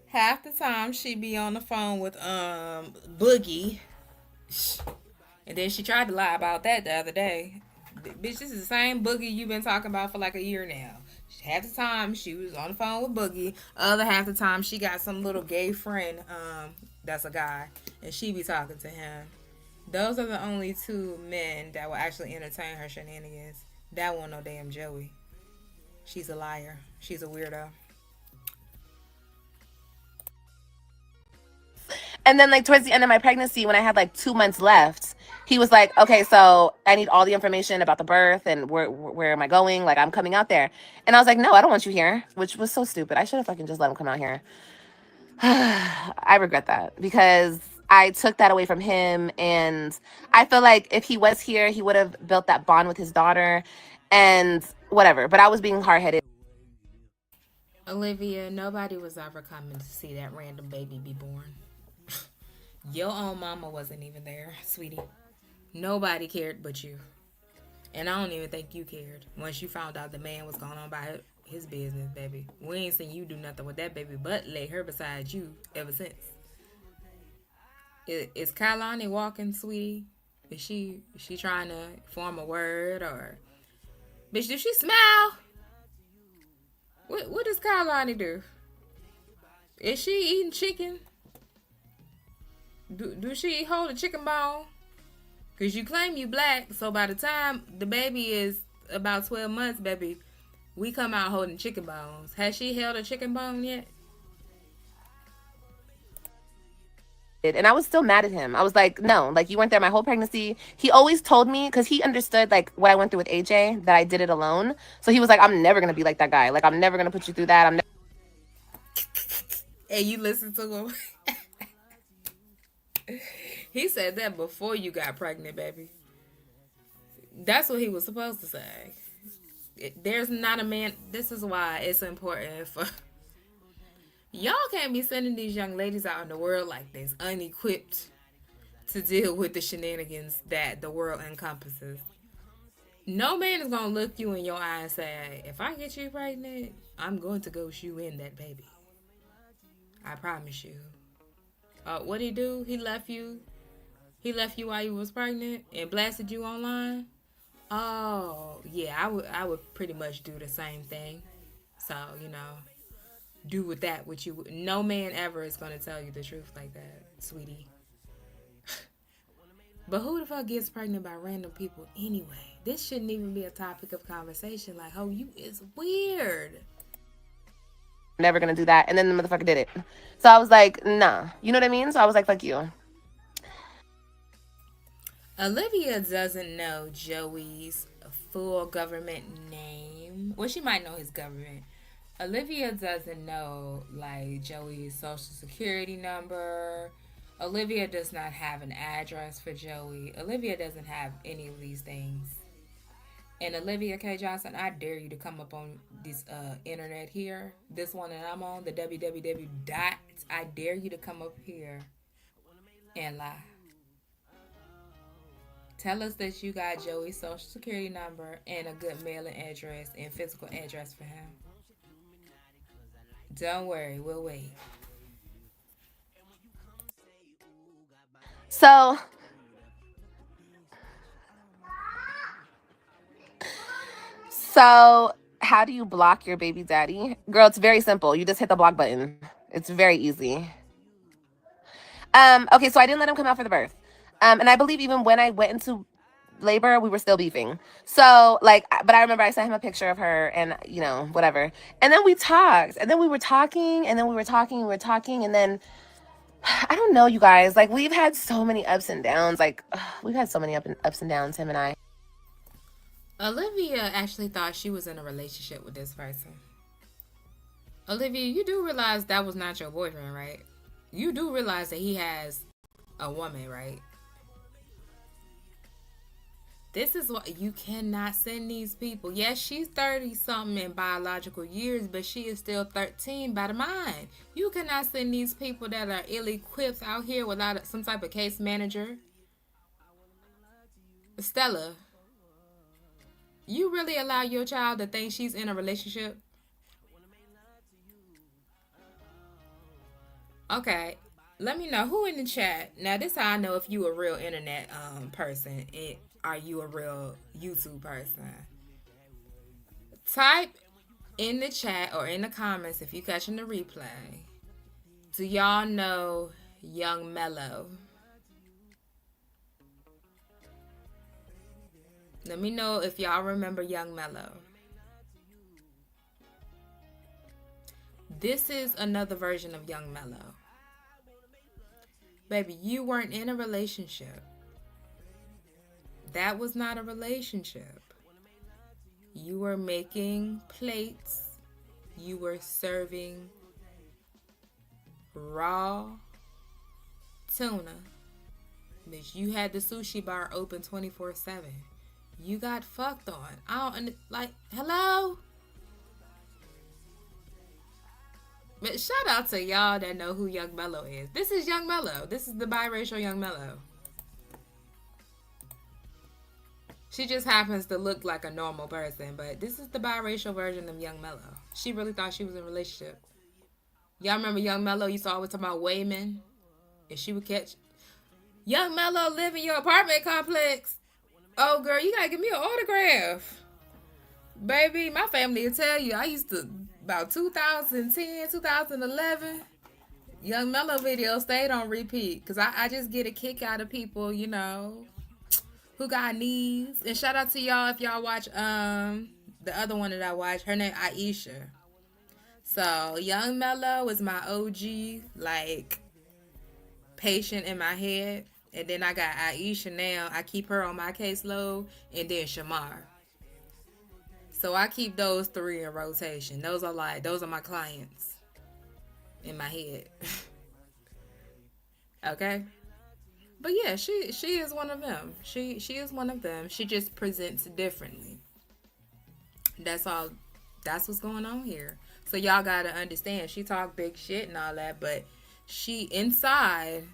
Half the time she be on the phone with Boogie. And then she tried to lie about that the other day. Bitch, this is the same Boogie you've been talking about for like a year now. Half the time she was on the phone with Boogie. Other half the time she got some little gay friend that's a guy. And she be talking to him. Those are the only two men that will actually entertain her shenanigans. That one no damn Joey. She's a liar. She's a weirdo. And then, like, towards the end of my pregnancy, when I had like 2 months left, he was like, okay, so I need all the information about the birth and where am I going? Like, I'm coming out there. And I was like, no, I don't want you here, which was so stupid. I should have fucking just let him come out here. I regret that because I took that away from him. And I feel like if he was here, he would have built that bond with his daughter and whatever. But I was being hard headed. Olivia, nobody was ever coming to see that random baby be born. Your own mama wasn't even there, sweetie. Nobody cared but you. And I don't even think you cared once you found out the man was going on by his business, baby. We ain't seen you do nothing with that baby but lay her beside you ever since. Is Kailani walking, sweetie? Is she trying to form a word or... Bitch, does she smile? What does Kailani do? Is she eating chicken? Do she hold a chicken bone? Because you claim you black, so by the time the baby is about 12 months, baby, we come out holding chicken bones. Has she held a chicken bone yet? And I was still mad at him. I was like, no, like, you weren't there my whole pregnancy. He always told me, because he understood, like, what I went through with AJ, that I did it alone. So he was like, I'm never going to be like that guy. Like, I'm never going to put you through that. And you listen to him. He said that before you got pregnant, baby. That's what he was supposed to say. There's not a man. This is why it's important for... Y'all can't be sending these young ladies out in the world like this, unequipped to deal with the shenanigans that the world encompasses. No man is going to look you in your eye and say, if I get you pregnant, I'm going to go shoe in that baby. I promise you. What'd he do? He left you. He left you while you was pregnant and blasted you online. Oh, yeah, I would pretty much do the same thing. So, do with that what you... No man ever is going to tell you the truth like that, sweetie. But who the fuck gets pregnant by random people anyway? This shouldn't even be a topic of conversation. Like, oh, you is weird. Never gonna do that. And then the motherfucker did it. So I was like, nah. You know what I mean? So I was like, fuck you. Olivia doesn't know Joey's full government name. Well, she might know his government. Olivia doesn't know, like, Joey's social security number. Olivia does not have an address for Joey. Olivia doesn't have any of these things. And Olivia K. Johnson, I dare you to come up on this internet here. This one that I'm on, the www. I dare you to come up here and lie. Tell us that you got Joey's social security number and a good mailing address and physical address for him. Don't worry, we'll wait. So how do you block your baby daddy? Girl, it's very simple. You just hit the block button. It's very easy. Okay, so I didn't let him come out for the birth. And I believe even when I went into labor, we were still beefing. So, like, but I remember I sent him a picture of her and, whatever. And then we talked. And then we were talking. And then we were talking. And then, I don't know, you guys. Like, we've had so many ups and downs. Like, we've had so many ups and downs, him and I. Olivia actually thought she was in a relationship with this person. Olivia, you do realize that was not your boyfriend, right? You do realize that he has a woman, right? This is why you cannot send these people. Yes, she's 30-something in biological years, but she is still 13 by the mind. You cannot send these people that are ill-equipped out here without some type of case manager. Stella, you really allow your child to think she's in a relationship? Okay, let me know who in the chat. Now this how I know if you a real internet person and are you a real YouTube person. Type in the chat or in the comments if you catching the replay. Do y'all know Young Mello? Let me know if y'all remember Young Mello. This is another version of Young Mello. Baby, you weren't in a relationship. That was not a relationship. You were making plates. You were serving raw tuna. Bitch, you had the sushi bar open 24/7. You got fucked on. I don't like, hello? But shout out to y'all that know who Young Mello is. This is Young Mello. This is the biracial Young Mello. She just happens to look like a normal person, but this is the biracial version of Young Mello. She really thought she was in a relationship. Y'all remember Young Mello used to always talk about Wayman? And she would catch, Young Mello live in your apartment complex. Oh, girl, you gotta give me an autograph. Baby, my family will tell you, I used to, about 2010, 2011, Young Mello video stayed on repeat. Because I just get a kick out of people, you know, who got needs. And shout out to y'all if y'all watch the other one that I watched. Her name Aisha. So, Young Mello is my OG, like, patient in my head. And then I got Aisha now. I keep her on my caseload. And then Shamar. So I keep those three in rotation. Those are my clients in my head. Okay? But yeah, she is one of them. She is one of them. She just presents differently. That's all. That's what's going on here. So y'all gotta understand. She talk big shit and all that, but she inside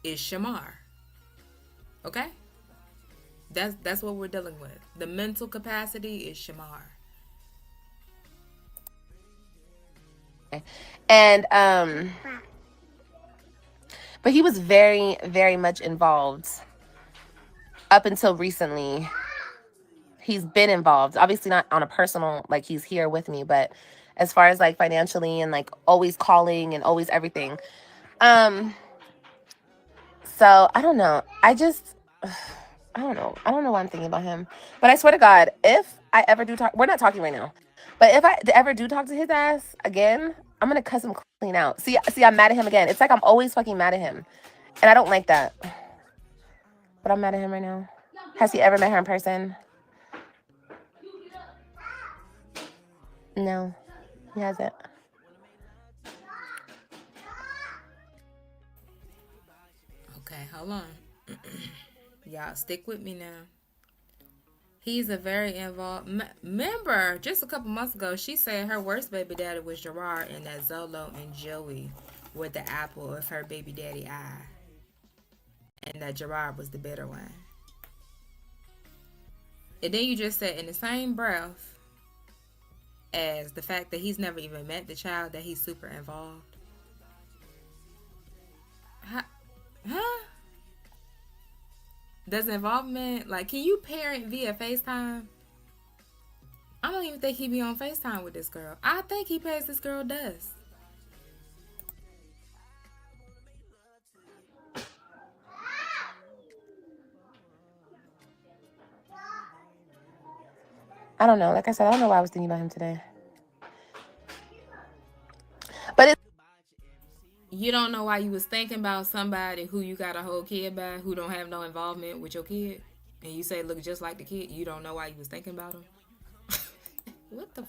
is Shamar. Okay? That's what we're dealing with. The mental capacity is Shamar. And but he was very, very much involved up until recently. He's been involved, obviously not on a personal, like he's here with me, but as far as like financially and like always calling and always everything. So I don't know. I don't know. I don't know why I'm thinking about him. But I swear to God, if I ever do talk, we're not talking right now. But if I ever do talk to his ass again, I'm going to cuss him clean out. See, I'm mad at him again. It's like I'm always fucking mad at him. And I don't like that. But I'm mad at him right now. Has he ever met her in person? No, he hasn't. Okay, hold on. Y'all stick with me now. He's a very involved. Remember, just a couple months ago, she said her worst baby daddy was Gerard and that Zolo and Joey were the apple of her baby daddy eye. And that Gerard was the bitter one. And then you just said in the same breath as the fact that he's never even met the child, that he's super involved. Huh? Does involvement, like, can you parent via FaceTime? I don't even think he be on FaceTime with this girl. I think he pays this girl dust. I don't know. Like I said, I don't know why I was thinking about him today. But it's... You don't know why you was thinking about somebody who you got a whole kid by, who don't have no involvement with your kid, and you say look just like the kid. You don't know why you was thinking about him. What the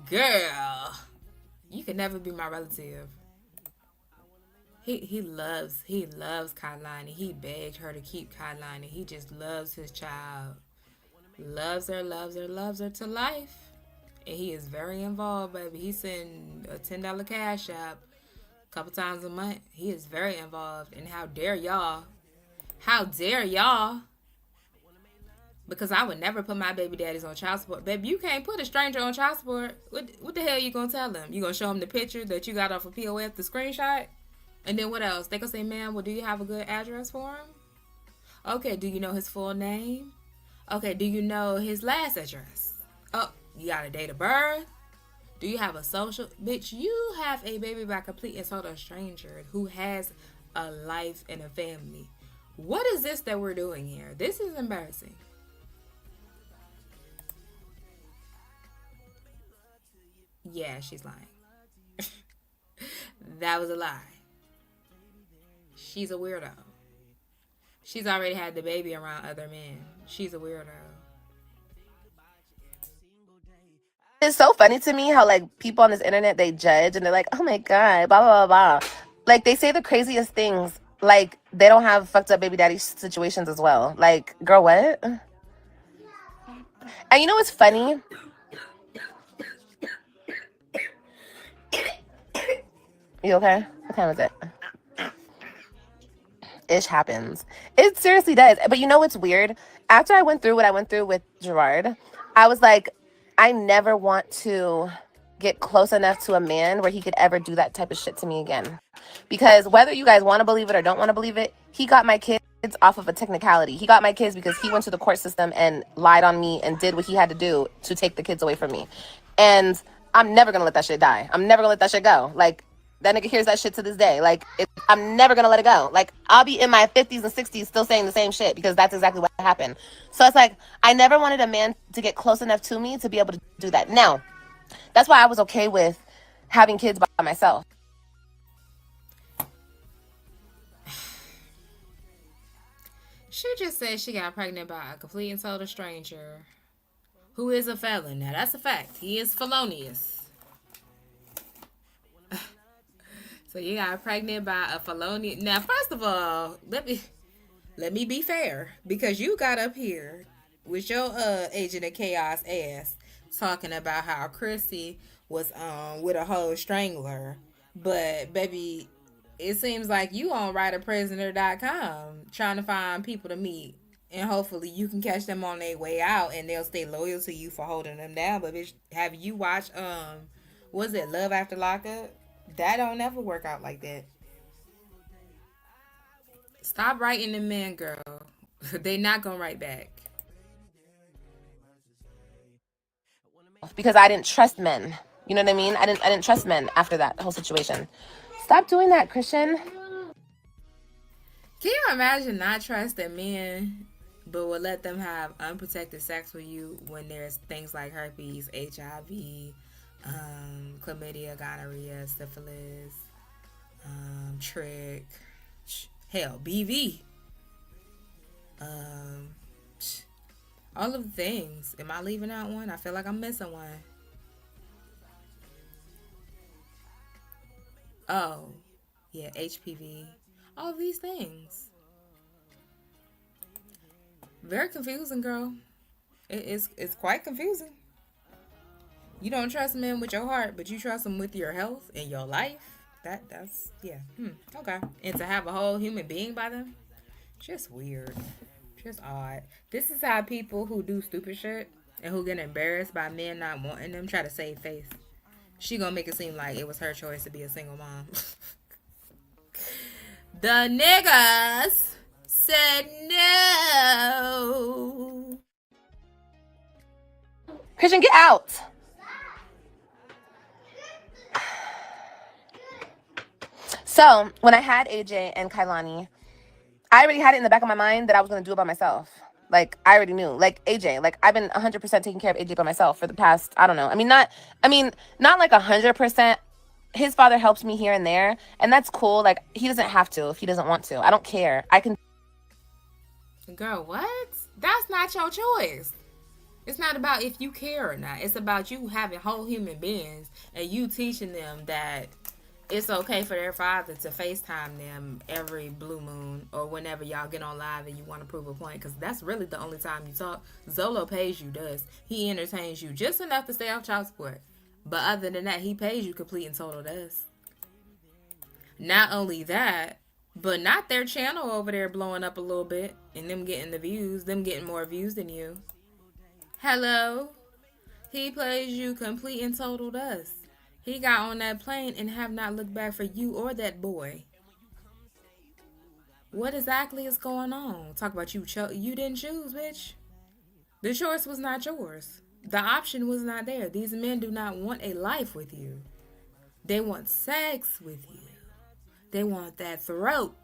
girl? You can never be my relative. He loves Kailani. He begged her to keep Kailani. He just loves his child. Loves her to life. And he is very involved, baby. He send a $10 cash app a couple times a month. He is very involved. And how dare y'all? How dare y'all? Because I would never put my baby daddies on child support. Baby, you can't put a stranger on child support. What the hell you gonna tell them? You gonna show them the picture that you got off of POF, the screenshot? And then what else? They gonna say, ma'am, well, do you have a good address for him? Okay, do you know his full name? Okay, do you know his last address? Oh, you got a date of birth? Do you have a social? Bitch, you have a baby by a complete and total stranger who has a life and a family. What is this that we're doing here? This is embarrassing. Yeah, she's lying. That was a lie. She's a weirdo. She's already had the baby around other men. She's a weirdo. It's so funny to me how like people on this internet, they judge and they're like, oh my god, blah blah blah blah. Like they say the craziest things. Like they don't have fucked up baby daddy situations as well. Like, girl, what? And you know what's funny? You okay? What time is it? Ish happens. It seriously does. But you know what's weird? After I went through what I went through with Gerard, I was like, I never want to get close enough to a man where he could ever do that type of shit to me again. Because whether you guys want to believe it or don't want to believe it, he got my kids off of a technicality. He got my kids because he went to the court system and lied on me and did what he had to do to take the kids away from me. And I'm never going to let that shit die. I'm never going to let that shit go. Like, that nigga hears that shit to this day. Like, I'm never going to let it go. Like, I'll be in my 50s and 60s still saying the same shit because that's exactly what happened. So it's like, I never wanted a man to get close enough to me to be able to do that. Now, that's why I was okay with having kids by myself. She just said she got pregnant by a complete and total stranger who is a felon. Now, that's a fact. He is felonious. So you got pregnant by a felonious. Now, first of all, let me be fair, because you got up here with your Agent of Chaos ass talking about how Chrissy was with a whole strangler, but baby, it seems like you on writerprisoner.com trying to find people to meet, and hopefully you can catch them on their way out and they'll stay loyal to you for holding them down. But bitch, have you watched was it Love After Lockup? That don't never work out like that. Stop writing the men, girl. They not gonna write back. Because I didn't trust men. You know what I mean? I didn't trust men after that whole situation. Stop doing that, Christian. Can you imagine not trusting men, but will let them have unprotected sex with you when there's things like herpes, HIV, chlamydia, gonorrhea, syphilis, trick, hell, BV, all of the things. Am I leaving out one? I feel like I'm missing one. Oh, yeah, HPV. All of these things. Very confusing, girl. It's quite confusing. You don't trust men with your heart, but you trust them with your health and your life. That's yeah. Okay. And to have a whole human being by them, just weird, just odd. This is how people who do stupid shit and who get embarrassed by men not wanting them try to save face. She gonna make it seem like it was her choice to be a single mom. The niggas said no. Christian, get out. So when I had AJ and Kailani, I already had it in the back of my mind that I was going to do it by myself. Like, I already knew. Like, AJ, like, I've been 100% taking care of AJ by myself for the past, I don't know. Not like 100%. His father helps me here and there, and that's cool. Like, he doesn't have to if he doesn't want to. I don't care. I can. Girl, what? That's not your choice. It's not about if you care or not. It's about you having whole human beings and you teaching them that it's okay for their father to FaceTime them every blue moon or whenever y'all get on live and you want to prove a point, because that's really the only time you talk. Zolo pays you, does. He entertains you just enough to stay off child support. But other than that, he pays you complete and total, does. Not only that, but not their channel over there blowing up a little bit and them getting the views, them getting more views than you. Hello? He plays you complete and total, does. He got on that plane and have not looked back for you or that boy. What exactly is going on? Talk about you you didn't choose, bitch. The choice was not yours. The option was not there. These men do not want a life with you. They want sex with you. They want that throat.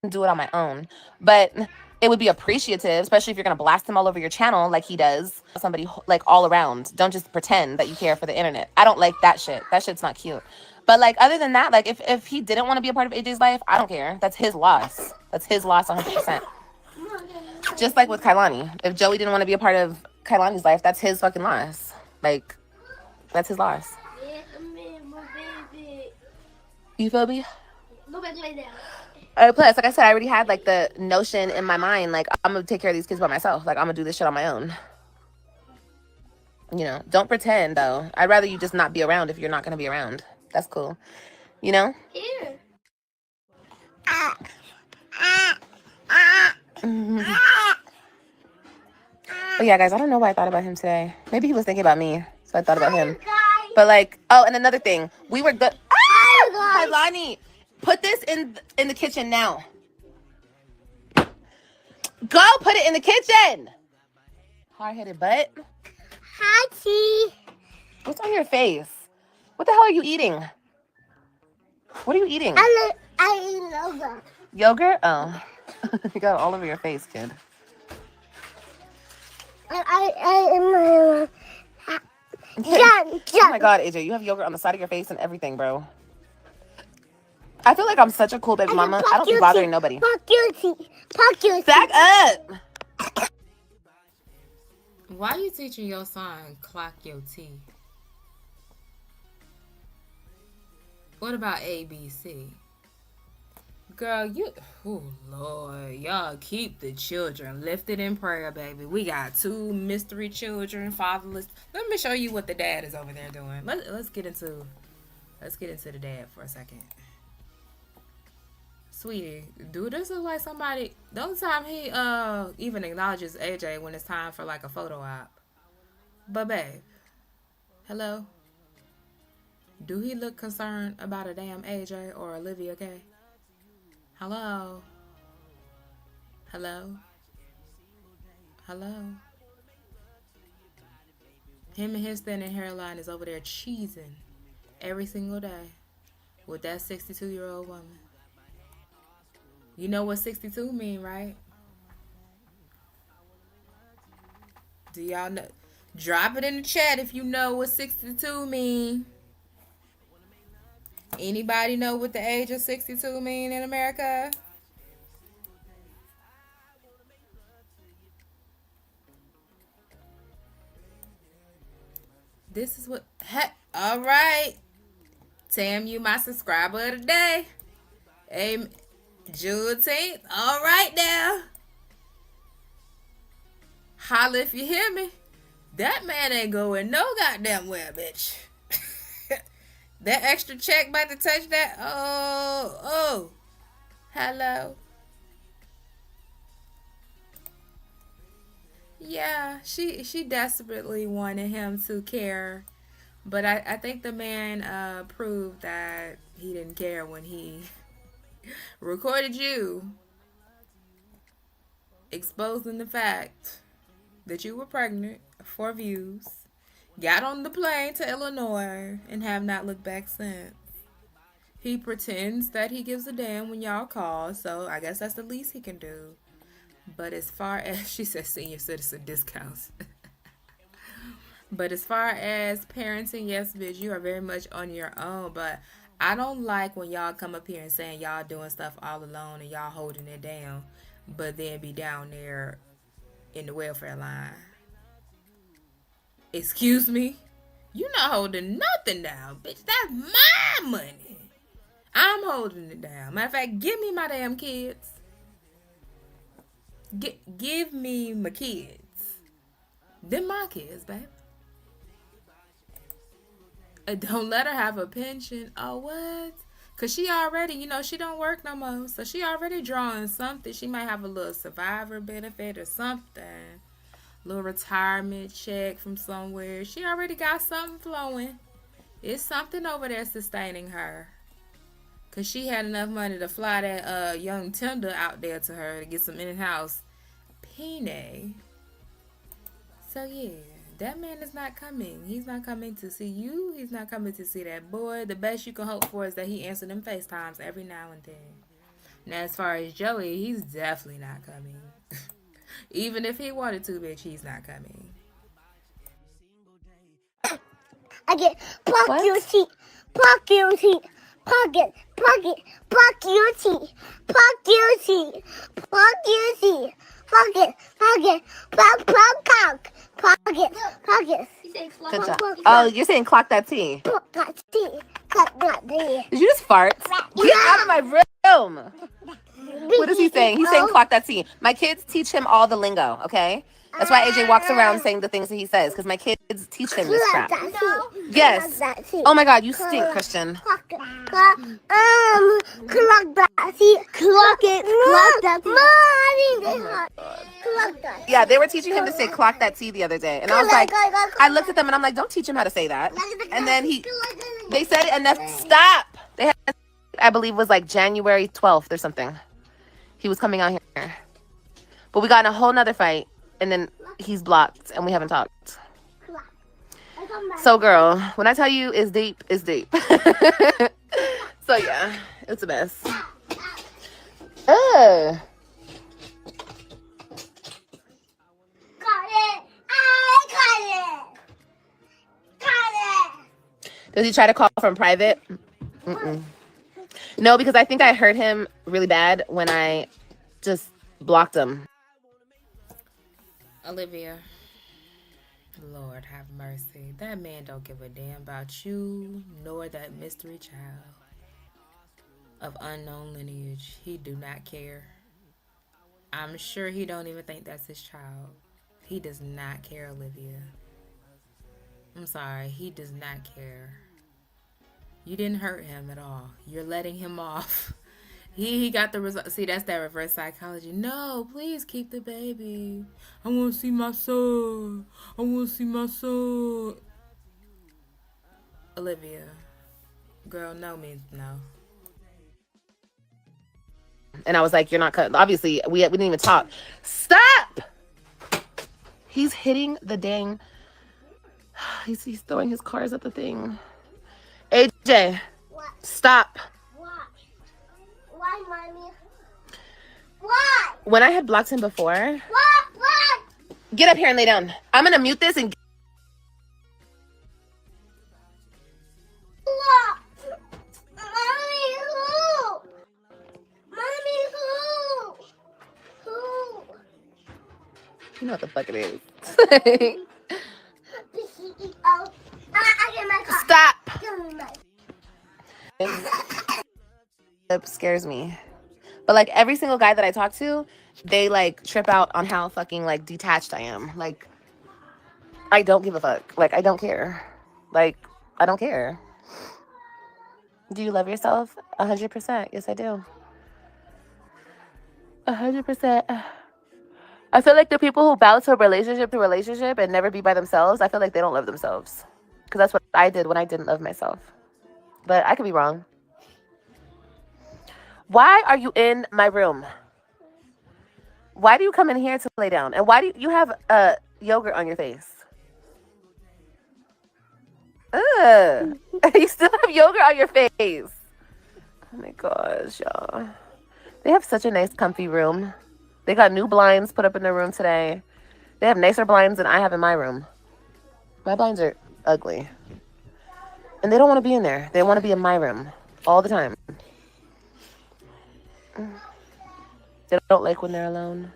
Do it on my own, but it would be appreciative, especially if you're gonna blast him all over your channel like he does. Somebody like all around. Don't just pretend that you care for the internet. I don't like that shit. That shit's not cute. But like other than that, like if he didn't want to be a part of AJ's life, I don't care. That's his loss. That's his loss 100%. Just like with Kailani. If Joey didn't want to be a part of Kailani's life, that's his fucking loss. Like, that's his loss. You feel me? Plus, like I said, I already had like the notion in my mind, like I'm gonna take care of these kids by myself. Like I'm gonna do this shit on my own. You know, don't pretend though. I'd rather you just not be around if you're not gonna be around. That's cool. You know? Here. But yeah, guys, I don't know why I thought about him today. Maybe he was thinking about me, so I thought about him. But like, oh, and another thing, we were good. Hi, Lonnie. Put this in the kitchen now. Go put it in the kitchen. Hard-headed butt. Hi, T. What's on your face? What the hell are you eating? What are you eating? I eat yogurt. Yogurt? Oh. You got it all over your face, kid. I Oh my god, AJ, you have yogurt on the side of your face and everything, bro. I feel like I'm such a cool baby mama. I don't be bothering nobody. Back up! Why you teaching your son clock your T? What about ABC? Girl, oh Lord, y'all keep the children lifted in prayer, baby. We got 2 mystery children, fatherless. Let me show you what the dad is over there doing. Let's get into the dad for a second. Sweetie, dude, this look like somebody. The only time he even acknowledges AJ when it's time for like a photo op. But babe, hello. Do he look concerned about a damn AJ or Olivia K? Hello. Hello. Hello. Him and his thinning hairline is over there cheesing every single day with that 62-year-old woman. You know what 62 mean, right? Do y'all know? Drop it in the chat if you know what 62 mean. Anybody know what the age of 62 mean in America? This is what. All right. Tam, you my subscriber of the day. Amen. Juneteenth. All right now. Holla if you hear me. That man ain't going no goddamn where, bitch. That extra check about to touch that. Oh. Hello. Yeah, she desperately wanted him to care. But I think the man proved that he didn't care when he recorded you exposing the fact that you were pregnant for views, got on the plane to Illinois, and have not looked back since. He pretends that he gives a damn when y'all call, so I guess that's the least he can do. But as far as, she says senior citizen discounts. But as far as parenting, yes, bitch, you are very much on your own. But I don't like when y'all come up here and saying y'all doing stuff all alone and y'all holding it down, but then be down there in the welfare line. Excuse me? You not holding nothing down, bitch. That's my money. I'm holding it down. Matter of fact, give me my damn kids. Give me my kids. Them my kids, babe. Don't let her have a pension. Oh, what? Because she already, she don't work no more. So she already drawing something. She might have a little survivor benefit or something. Little retirement check from somewhere. She already got something flowing. It's something over there sustaining her. Because she had enough money to fly that young tender out there to her to get some in-house peanut. So, yeah, that man is not coming. He's not coming to see you. He's not coming to see that boy. The best you can hope for is that he answers them FaceTimes every now and then. Now, as far as Joey, he's definitely not coming. Even if he wanted to, bitch, he's not coming. Okay, pluck your teeth. Pluck your teeth. Pluck it. Pluck it. Pluck your teeth. Pluck your teeth. Pluck your teeth. Pluck it. Pluck it. Pluck, pluck, pluck. Pluck it. Pluck it. Good job. Oh, you're saying clock that T. Pluck that teeth. Pluck that teeth. Did you just fart? Get out of my room. What is he saying? He's saying clock that T. My kids teach him all the lingo, okay? That's why AJ walks around saying the things that he says, because my kids teach him this crap. Yes. Oh my God, you stink, Christian. Clock that teeth. Clock it. Clock that teeth. Yeah, they were teaching him to say clock that T the other day. And I was like, I looked at them and I'm like, don't teach him how to say that. And then they said it enough. Stop. They had, I believe, was like January 12th or something. He was coming out here. But we got in a whole nother fight. And then he's blocked and we haven't talked. So, girl, when I tell you it's deep, it's deep. So, yeah, it's a mess. Got it. I got it. Got it. Does he try to call from private? Mm-mm. No, because I think I hurt him really bad when I just blocked him. Olivia, Lord have mercy. That man don't give a damn about you nor that mystery child of unknown lineage. He do not care. I'm sure he don't even think that's his child. He does not care, Olivia. I'm sorry, he does not care. You didn't hurt him at all. You're letting him off. He got the result. See, that's that reverse psychology. No, please keep the baby. I want to see my son. I want to see my son. Olivia, girl, no means no. And I was like, you're not cutting. Obviously, we didn't even talk. Stop! He's hitting the dang. He's throwing his cars at the thing. AJ, What? stop. Why, mommy? Why? When I had blocked him before, What? get up here and lay down. I'm gonna mute this and. What? Mommy, who? Mommy, who? Who? You know what the fuck it is. CEO. I get my car. Stop. Give me my. It scares me. But like every single guy that I talk to, they like trip out on how fucking like detached I am. Like, I don't give a fuck. Like, I don't care. Like, I don't care. Do you love yourself? 100%. Yes, I do. 100%. I feel like the people who bounce from relationship to relationship and never be by themselves, I feel like they don't love themselves. Because that's what I did when I didn't love myself. But I could be wrong. Why are you in my room? Why do you come in here to lay down? And why do you have yogurt on your face? Ugh. You still have yogurt on your face. Oh my gosh, y'all. They have such a nice, comfy room. They got new blinds put up in their room today. They have nicer blinds than I have in my room. My blinds are ugly. And they don't want to be in there. They want to be in my room all the time. They don't like when they're alone.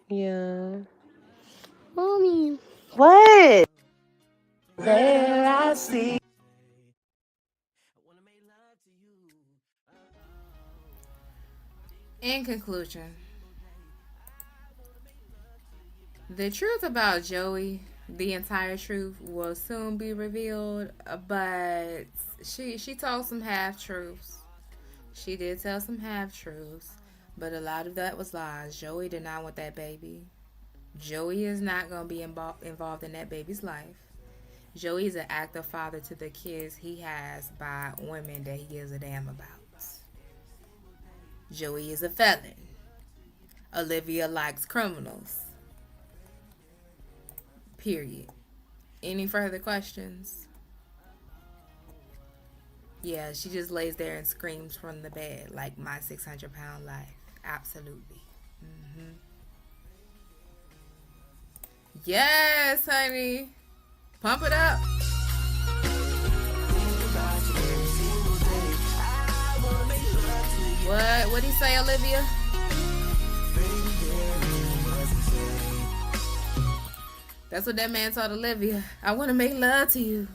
Yeah. Mommy. What? There I see. In conclusion, the truth about Joey, the entire truth, will soon be revealed, but she told some half-truths. She did tell some half-truths, but a lot of that was lies. Joey did not want that baby. Joey is not going to be involved in that baby's life. Joey is an active father to the kids he has by women that he gives a damn about. Joey is a felon. Olivia likes criminals. Period. Any further questions? Yeah, she just lays there and screams from the bed like my 600-pound life. Absolutely. Yes, honey. Pump it up. What? What'd he say, Olivia? That's what that man told Olivia. I want to make love to you.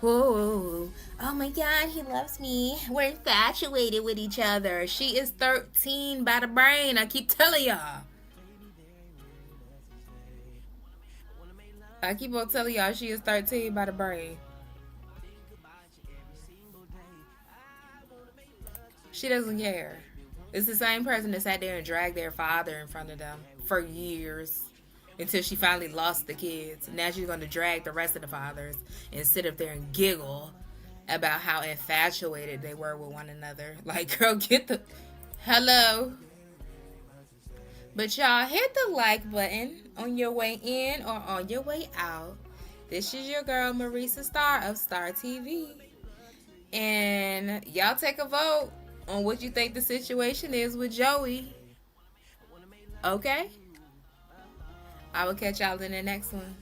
Whoa. Oh my God, he loves me. We're infatuated with each other. She is 13 by the brain. I keep telling y'all. I keep on telling y'all she is 13 by the brain. She doesn't care. It's the same person that sat there and dragged their father in front of them for years until she finally lost the kids. Now she's going to drag the rest of the fathers and sit up there and giggle about how infatuated they were with one another. Like, girl, get the... Hello. But y'all, hit the like button on your way in or on your way out. This is your girl, Marisa Star of Star TV. And y'all take a vote on what you think the situation is with Joey. Okay? I will catch y'all in the next one.